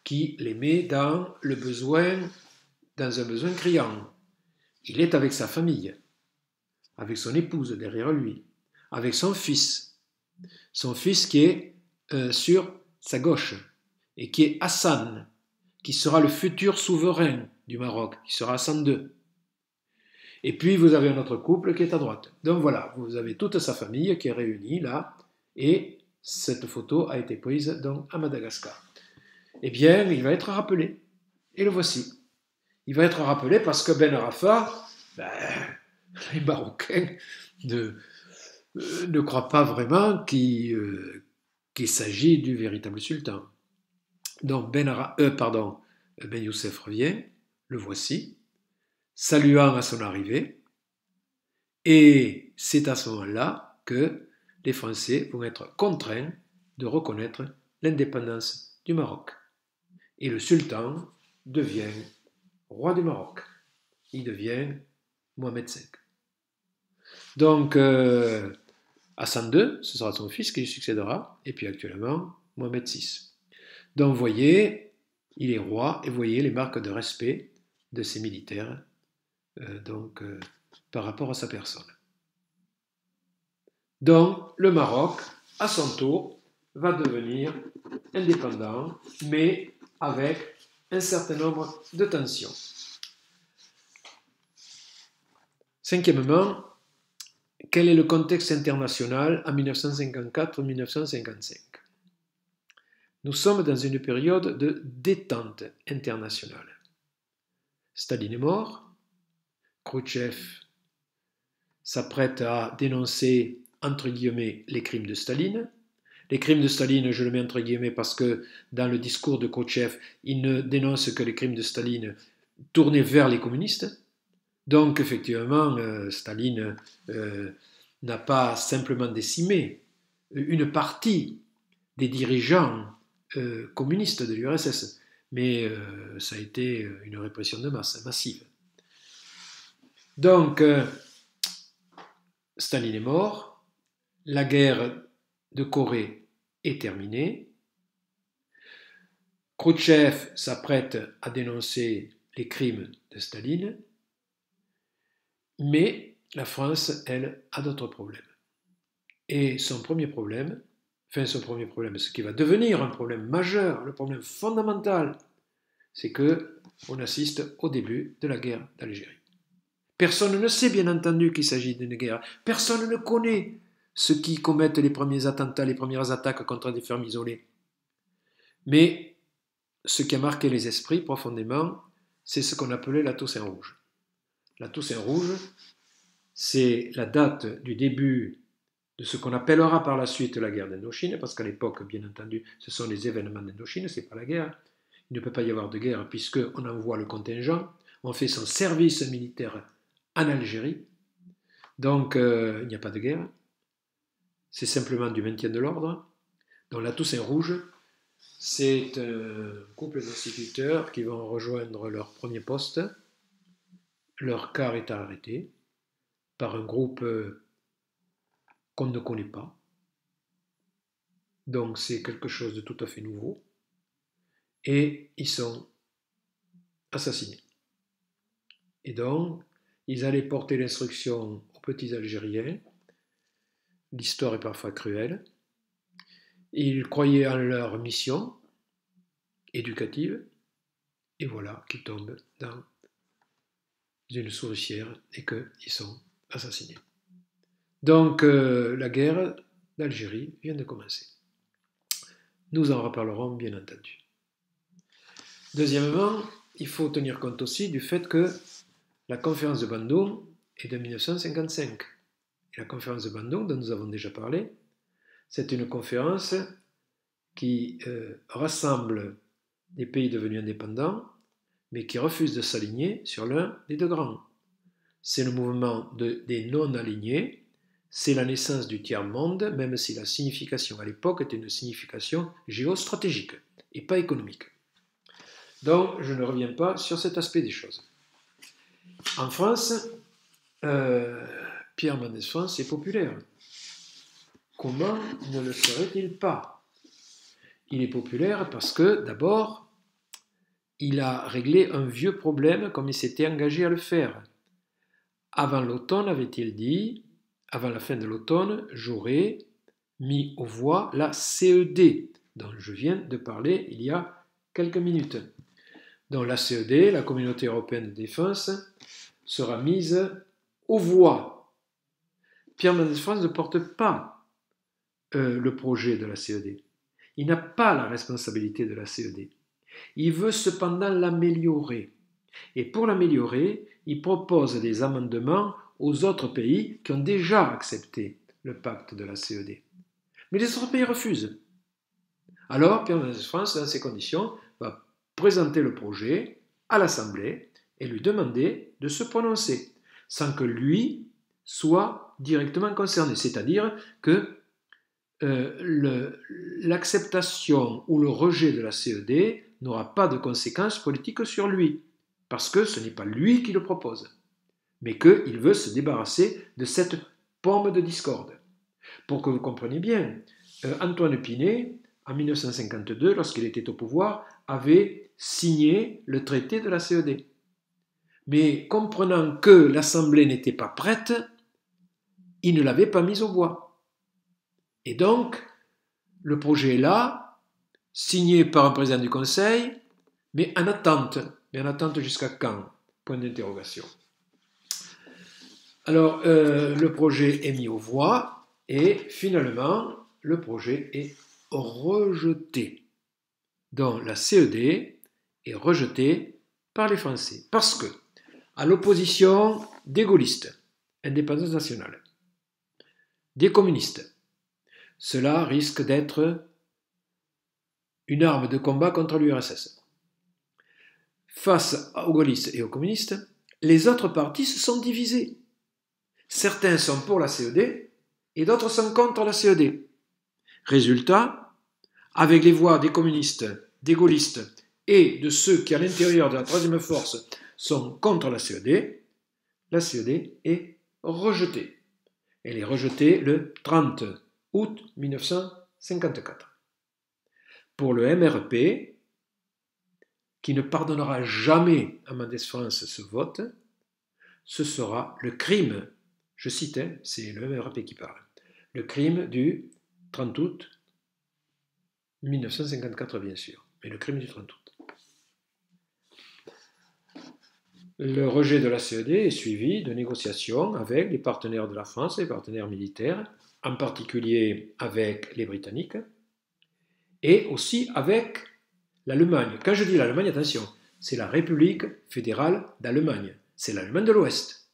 qui les met dans un besoin criant. Il est avec sa famille, avec son épouse derrière lui, avec son fils qui est sur sa gauche, et qui est Hassan, qui sera le futur souverain du Maroc, qui sera Hassan II. Et puis vous avez un autre couple qui est à droite. Donc voilà, vous avez toute sa famille qui est réunie là, et cette photo a été prise donc à Madagascar. Eh bien, il va être rappelé. Et le voici. Il va être rappelé parce que Ben Arafat, les Marocains ne croient pas vraiment qu'il s'agit du véritable sultan. Donc Ben Youssef revient, le voici, saluant à son arrivée, et c'est à ce moment-là que les Français vont être contraints de reconnaître l'indépendance du Maroc. Et le sultan devient roi du Maroc. Il devient Mohamed V. Donc, Hassan II, ce sera son fils qui lui succédera, et puis actuellement, Mohamed VI. Donc, vous voyez, il est roi, et vous voyez les marques de respect de ses militaires par rapport à sa personne. Donc, le Maroc, à son tour, va devenir indépendant, mais avec un certain nombre de tensions. Cinquièmement, quel est le contexte international en 1954-1955 ? Nous sommes dans une période de détente internationale. Staline est mort, Khrouchtchev s'apprête à dénoncer, entre guillemets, les crimes de Staline. Les crimes de Staline, je le mets entre guillemets parce que dans le discours de Khrouchtchev, il ne dénonce que les crimes de Staline tournés vers les communistes. Donc, effectivement, Staline n'a pas simplement décimé une partie des dirigeants communistes de l'URSS, mais ça a été une répression de masse, massive. Donc, Staline est mort, la guerre de Corée est terminée, Khrouchtchev s'apprête à dénoncer les crimes de Staline, mais la France, elle, a d'autres problèmes. Et son premier problème, ce qui va devenir un problème majeur, le problème fondamental, c'est qu'on assiste au début de la guerre d'Algérie. Personne ne sait bien entendu qu'il s'agit d'une guerre. Personne ne connaît ceux qui commettent les premiers attentats, les premières attaques contre des fermes isolées. Mais ce qui a marqué les esprits profondément, c'est ce qu'on appelait la Toussaint Rouge. La Toussaint Rouge, c'est la date du début de ce qu'on appellera par la suite la guerre d'Indochine, parce qu'à l'époque, bien entendu, ce sont les événements d'Indochine, ce n'est pas la guerre. Il ne peut pas y avoir de guerre puisqu'on envoie le contingent, on fait son service militaire en Algérie, donc il n'y a pas de guerre, c'est simplement du maintien de l'ordre. Donc la Toussaint Rouge, c'est un couple d'instituteurs qui vont rejoindre leur premier poste, leur quart est arrêté par un groupe qu'on ne connaît pas. Donc c'est quelque chose de tout à fait nouveau. Et ils sont assassinés. Et donc, ils allaient porter l'instruction aux petits Algériens. L'histoire est parfois cruelle. Ils croyaient en leur mission éducative. et voilà qu'ils tombent dans une souricière et qu'ils sont assassinés. Donc la guerre d'Algérie vient de commencer. Nous en reparlerons bien entendu. Deuxièmement, il faut tenir compte aussi du fait que la conférence de Bandung est de 1955. Et la conférence de Bandung, dont nous avons déjà parlé, c'est une conférence qui rassemble des pays devenus indépendants, mais qui refuse de s'aligner sur l'un des deux grands. C'est le mouvement des non-alignés, c'est la naissance du tiers-monde, même si la signification à l'époque était une signification géostratégique et pas économique. Donc, je ne reviens pas sur cet aspect des choses. En France, Pierre Mendès France est populaire. Comment ne le serait-il pas? Il est populaire parce que, d'abord, il a réglé un vieux problème comme il s'était engagé à le faire. Avant l'automne, avait-il dit, avant la fin de l'automne, j'aurais mis aux voix la CED, dont je viens de parler il y a quelques minutes. Donc la CED, la Communauté européenne de défense, sera mise aux voix. Pierre Mendès France ne porte pas le projet de la CED. Il n'a pas la responsabilité de la CED. Il veut cependant l'améliorer. Et pour l'améliorer, il propose des amendements aux autres pays qui ont déjà accepté le pacte de la CED. Mais les autres pays refusent. Alors, Pierre Mendès France, dans ces conditions, va présenter le projet à l'Assemblée et lui demander de se prononcer, sans que lui soit directement concerné. C'est-à-dire que l'acceptation ou le rejet de la CED n'aura pas de conséquences politiques sur lui, parce que ce n'est pas lui qui le propose, mais qu'il veut se débarrasser de cette pomme de discorde. Pour que vous compreniez bien, Antoine Pinet, en 1952, lorsqu'il était au pouvoir, avait signé le traité de la CED. Mais comprenant que l'Assemblée n'était pas prête, il ne l'avait pas mise aux voix. Et donc, le projet est là, signé par un président du Conseil, mais en attente. Mais en attente jusqu'à quand? Point d'interrogation. Alors, le projet est mis aux voix et finalement, le projet est rejeté. Donc, la CED est rejetée par les Français. Parce que, à l'opposition des gaullistes, indépendance nationale, des communistes, cela risque d'être une arme de combat contre l'URSS. Face aux gaullistes et aux communistes, les autres partis se sont divisés. Certains sont pour la CED et d'autres sont contre la CED. Résultat, avec les voix des communistes, des gaullistes et de ceux qui, à l'intérieur de la troisième force, sont contre la CED est rejetée. Elle est rejetée le 30 août 1954. Pour le MRP, qui ne pardonnera jamais à Mendès France ce vote, ce sera le crime, je cite, c'est le MRP qui parle, le crime du 30 août 1954 bien sûr, mais le crime du 30 août. Le rejet de la CED est suivi de négociations avec les partenaires de la France, les partenaires militaires, en particulier avec les Britanniques, et aussi avec l'Allemagne. Quand je dis l'Allemagne, attention, c'est la République fédérale d'Allemagne, c'est l'Allemagne de l'Ouest.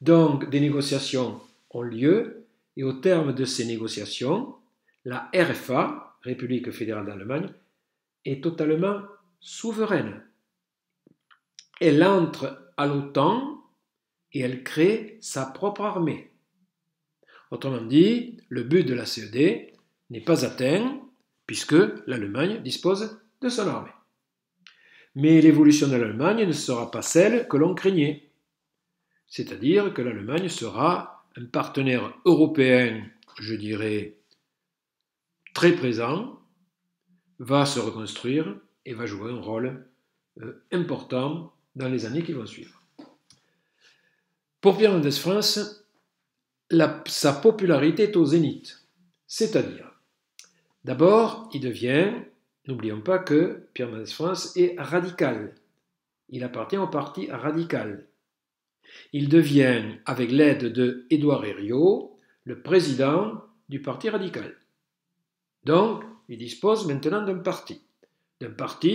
Donc des négociations ont lieu, et au terme de ces négociations, la RFA, République fédérale d'Allemagne, est totalement souveraine. Elle entre à l'OTAN et elle crée sa propre armée. Autrement dit, le but de la CED n'est pas atteint puisque l'Allemagne dispose de son armée. Mais l'évolution de l'Allemagne ne sera pas celle que l'on craignait. C'est-à-dire que l'Allemagne sera un partenaire européen, je dirais, très présent, va se reconstruire et va jouer un rôle important dans les années qui vont suivre. Pour Pierre Mendès France, sa popularité est au zénith, c'est-à-dire, d'abord, il devient N'oublions pas que Pierre Mendès France est radical. Il appartient au parti radical. Il devient, avec l'aide de Édouard Herriot, le président du parti radical. Donc, il dispose maintenant d'un parti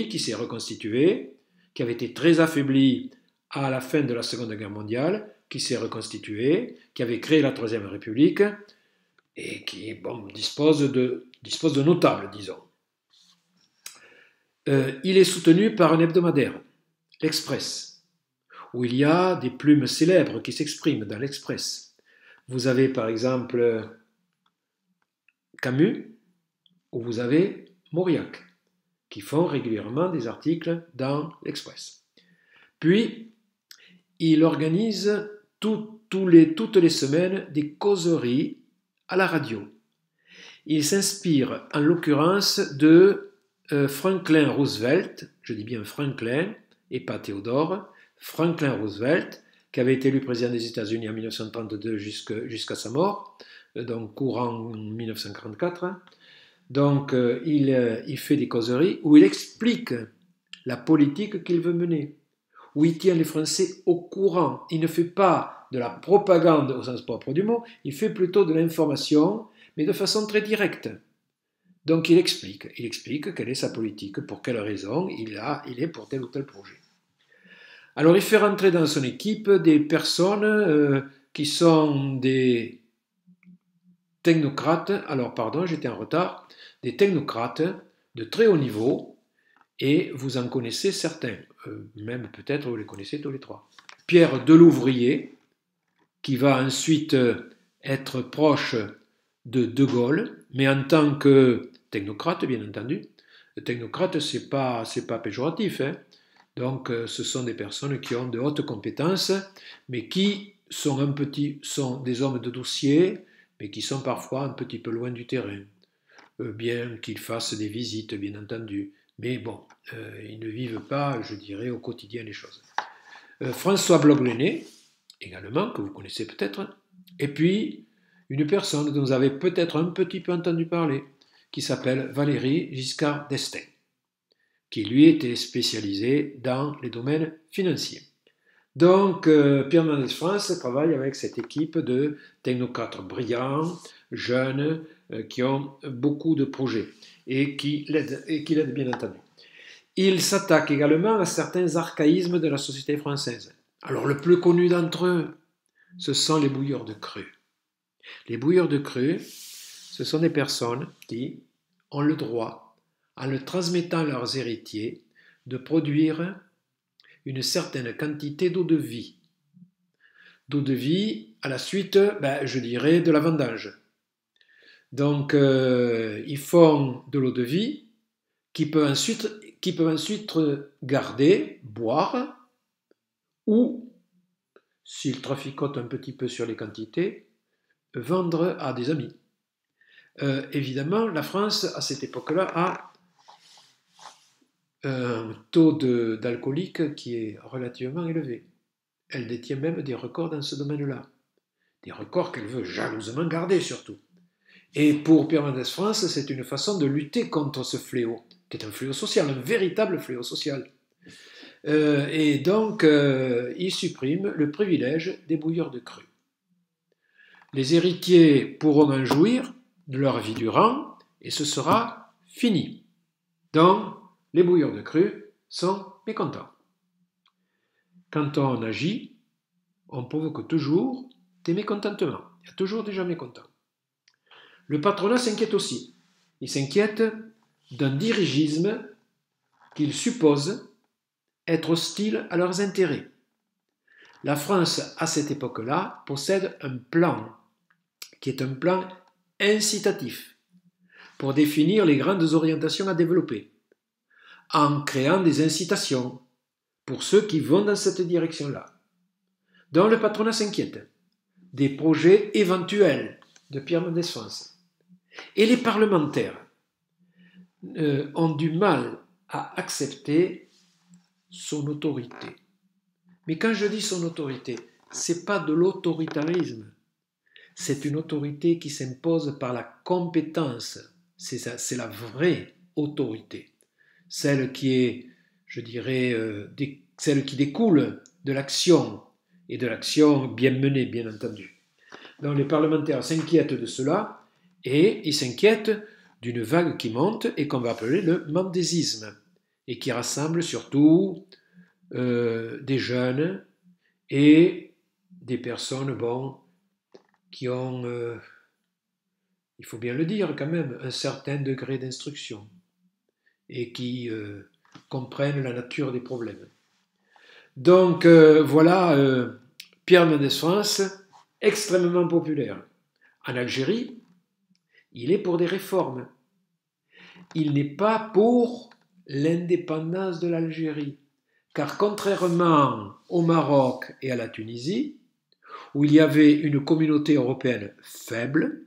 qui s'est reconstitué, qui avait été très affaibli à la fin de la Seconde Guerre mondiale, qui s'est reconstitué, qui avait créé la Troisième République, et qui dispose de notables, disons. Il est soutenu par un hebdomadaire, l'Express, où il y a des plumes célèbres qui s'expriment dans l'Express. Vous avez par exemple Camus, ou vous avez Mauriac, qui font régulièrement des articles dans l'Express. Puis, il organise toutes les semaines des causeries à la radio. Il s'inspire en l'occurrence de Franklin Roosevelt, je dis bien Franklin et pas Théodore, Franklin Roosevelt, qui avait été élu président des États-Unis en 1932 jusqu'à sa mort, donc courant 1944. Donc il fait des causeries où il explique la politique qu'il veut mener, où il tient les Français au courant. Il ne fait pas de la propagande au sens propre du mot, il fait plutôt de l'information, mais de façon très directe. Donc il explique quelle est sa politique, pour quelle raison il est pour tel ou tel projet. Alors il fait rentrer dans son équipe des personnes qui sont des technocrates, j'étais en retard, des technocrates de très haut niveau, et vous en connaissez certains, même peut-être vous les connaissez tous les trois. Pierre Delouvrier, qui va ensuite être proche de De Gaulle, mais en tant que technocrate, bien entendu. Le technocrate, c'est pas péjoratif, hein. Donc, ce sont des personnes qui ont de hautes compétences, mais qui sont des hommes de dossier, mais qui sont parfois un petit peu loin du terrain. Bien qu'ils fassent des visites, bien entendu. Mais bon, ils ne vivent pas, je dirais, au quotidien les choses. François Bloch-Lenné, également, que vous connaissez peut-être. Et puis, une personne dont vous avez peut-être un petit peu entendu parler, qui s'appelle Valéry Giscard d'Estaing, qui lui était spécialisé dans les domaines financiers. Donc, Pierre Mendès France travaille avec cette équipe de technocrates brillants, jeunes, qui ont beaucoup de projets et qui l'aident bien entendu. Il s'attaque également à certains archaïsmes de la société française. Alors, le plus connu d'entre eux, ce sont les bouilleurs de cru. Les bouilleurs de cru, ce sont des personnes qui ont le droit, en le transmettant à leurs héritiers, de produire une certaine quantité d'eau de vie. D'eau de vie à la suite, je dirais, de la vendange. Donc, ils font de l'eau de vie qui peuvent ensuite garder, boire, ou, s'ils traficotent un petit peu sur les quantités, vendre à des amis. Évidemment, la France, à cette époque-là, a un taux d'alcoolique qui est relativement élevé. Elle détient même des records dans ce domaine-là. Des records qu'elle veut jalousement garder, surtout. Et pour Pierre Mendès France, c'est une façon de lutter contre ce fléau, qui est un fléau social, un véritable fléau social. Et donc, il supprime le privilège des bouilleurs de cru. Les héritiers pourront en jouir de leur vie durant, et ce sera fini. Donc, les bouilleurs de cru sont mécontents. Quand on agit, on provoque toujours des mécontentements. Il y a toujours des gens mécontents. Le patronat s'inquiète aussi. Il s'inquiète d'un dirigisme qu'il suppose être hostile à leurs intérêts. La France, à cette époque-là, possède un plan qui est un plan incitatif pour définir les grandes orientations à développer, en créant des incitations pour ceux qui vont dans cette direction-là. Donc le patronat s'inquiète des projets éventuels de Pierre Mendès France. Et les parlementaires ont du mal à accepter son autorité. Mais quand je dis son autorité, ce n'est pas de l'autoritarisme. C'est une autorité qui s'impose par la compétence. C'est la vraie autorité. celle qui est, je dirais, celle qui découle de l'action, et de l'action bien menée, bien entendu. Donc les parlementaires s'inquiètent de cela, et ils s'inquiètent d'une vague qui monte et qu'on va appeler le mendésisme, et qui rassemble surtout des jeunes et des personnes, bon, qui ont, il faut bien le dire quand même, un certain degré d'instruction et qui comprennent la nature des problèmes. Donc voilà Pierre Mendès France, extrêmement populaire. En Algérie, il est pour des réformes. Il n'est pas pour l'indépendance de l'Algérie. Car contrairement au Maroc et à la Tunisie, où il y avait une communauté européenne faible,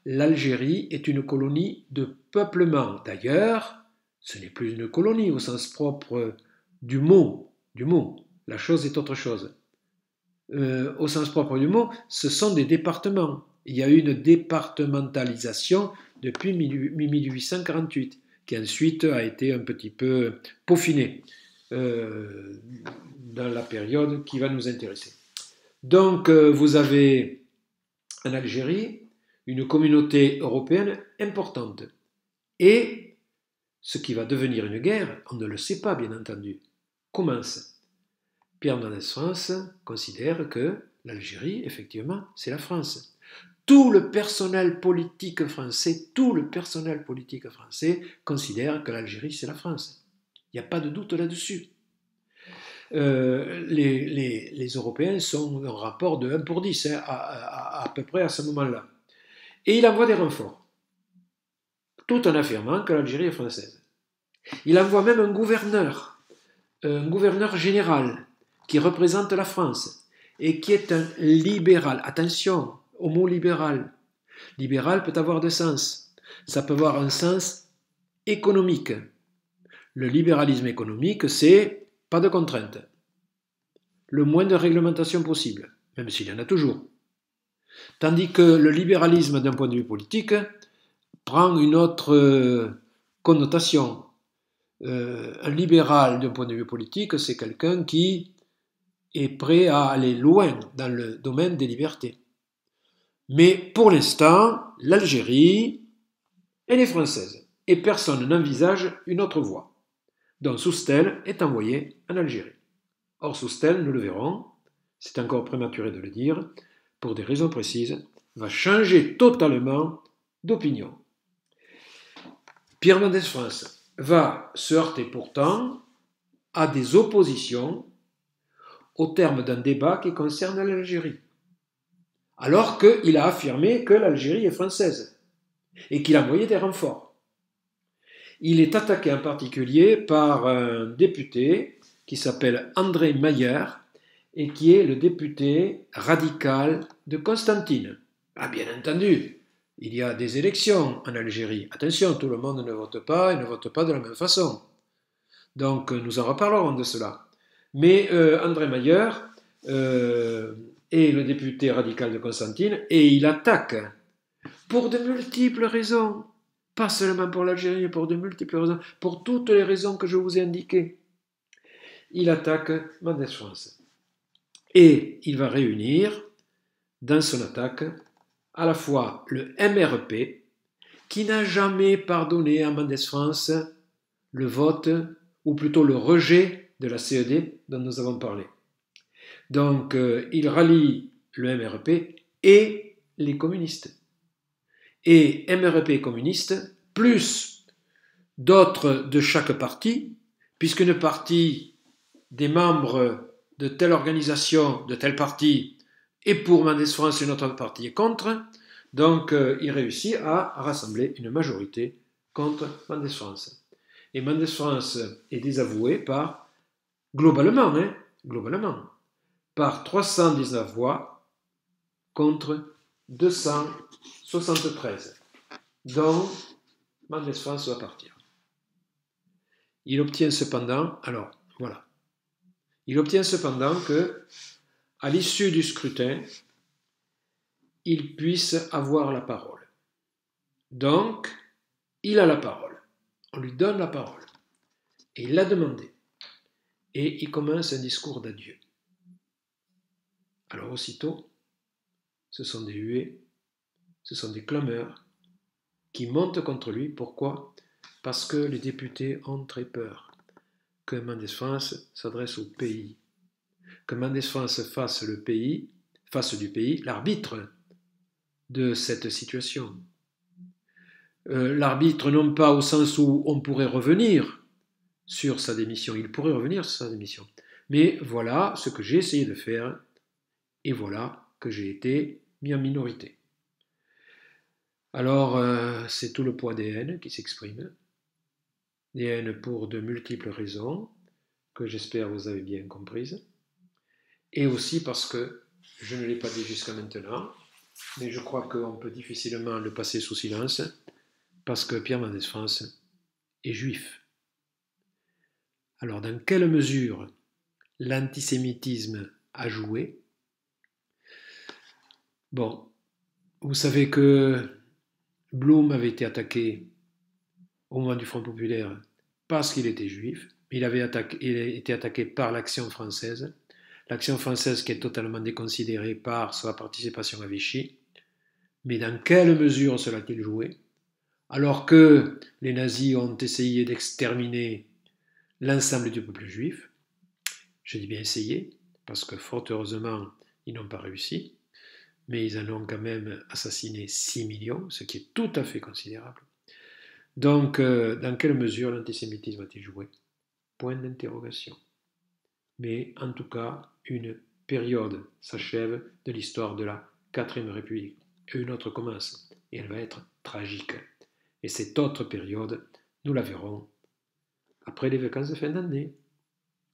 l'Algérie est une colonie de peuplement. D'ailleurs, ce n'est plus une colonie au sens propre du mot. La chose est autre chose. Au sens propre du mot, ce sont des départements. Il y a eu une départementalisation depuis 1848, qui ensuite a été un petit peu peaufinée dans la période qui va nous intéresser. Donc, vous avez en Algérie une communauté européenne importante. Et ce qui va devenir une guerre, on ne le sait pas, bien entendu, commence. Pierre Mendès France considère que l'Algérie, effectivement, c'est la France. Tout le personnel politique français considère que l'Algérie, c'est la France. Il n'y a pas de doute là-dessus. Les Européens sont en rapport de 1 pour 10, hein, à peu près à ce moment-là. Et il envoie des renforts, tout en affirmant que l'Algérie est française. Il envoie même un gouverneur général, qui représente la France, et qui est un libéral. Attention au mot libéral. Libéral peut avoir deux sens. Ça peut avoir un sens économique. Le libéralisme économique, c'est pas de contraintes. Le moins de réglementation possible, même s'il y en a toujours. Tandis que le libéralisme d'un point de vue politique prend une autre connotation. Un libéral d'un point de vue politique, c'est quelqu'un qui est prêt à aller loin dans le domaine des libertés. Mais pour l'instant, l'Algérie, elle est française et personne n'envisage une autre voie. Donc Soustelle est envoyé en Algérie. Or Soustelle, nous le verrons, c'est encore prématuré de le dire, pour des raisons précises, va changer totalement d'opinion. Pierre Mendès France va se heurter pourtant à des oppositions au terme d'un débat qui concerne l'Algérie, alors qu'il a affirmé que l'Algérie est française et qu'il a envoyé des renforts. Il est attaqué en particulier par un député qui s'appelle André Mayer et qui est le député radical de Constantine. Ah, bien entendu, il y a des élections en Algérie. Attention, tout le monde ne vote pas et ne vote pas de la même façon. Donc nous en reparlerons de cela. Mais André Mayer est le député radical de Constantine et il attaque pour de multiples raisons, pas seulement pour l'Algérie, mais pour de multiples raisons, pour toutes les raisons que je vous ai indiquées. Il attaque Mendès France. Et il va réunir dans son attaque à la fois le MRP, qui n'a jamais pardonné à Mendès France le vote, ou plutôt le rejet de la CED dont nous avons parlé. Donc il rallie le MRP et les communistes. Et MRP et communistes, plus d'autres de chaque parti, puisqu'une partie des membres de telle organisation, de tel parti, est pour Mendès France et une autre partie est contre, donc il réussit à rassembler une majorité contre Mendès France. Et Mendès France est désavoué par, globalement, par 319 voix contre 273. Donc, Mendès France va partir. Il obtient cependant que, à l'issue du scrutin, il puisse avoir la parole. Donc, il a la parole. on lui donne la parole. Et il l'a demandé. Et il commence un discours d'adieu. Alors aussitôt, ce sont des huées, ce sont des clameurs qui montent contre lui. Pourquoi? Parce que les députés ont très peur que Mendès France s'adresse au pays, que Mendès France fasse du pays l'arbitre de cette situation. L'arbitre non pas au sens où on pourrait revenir sur sa démission, il pourrait revenir sur sa démission, mais voilà ce que j'ai essayé de faire, et voilà que j'ai été mis en minorité. Alors, c'est tout le poids des haines qui s'exprime, des haines pour de multiples raisons, que j'espère vous avez bien comprises, et aussi parce que, je ne l'ai pas dit jusqu'à maintenant, mais je crois qu'on peut difficilement le passer sous silence, parce que Pierre Mendès France est juif. Alors, dans quelle mesure l'antisémitisme a joué? Bon, vous savez que Blum avait été attaqué au moment du Front populaire parce qu'il était juif. Il a été attaqué par l'Action française. L'Action française qui est totalement déconsidérée par sa participation à Vichy. Mais dans quelle mesure cela a-t-il joué? Alors que les nazis ont essayé d'exterminer l'ensemble du peuple juif, je dis bien essayé, parce que fort heureusement, ils n'ont pas réussi, mais ils en ont quand même assassiné 6 millions, ce qui est tout à fait considérable. Donc, dans quelle mesure l'antisémitisme a-t-il joué? Point d'interrogation. Mais en tout cas, une période s'achève de l'histoire de la 4ème République, et une autre commence, et elle va être tragique. Et cette autre période, nous la verrons après les vacances de fin d'année.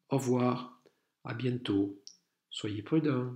Au revoir, à bientôt, soyez prudents.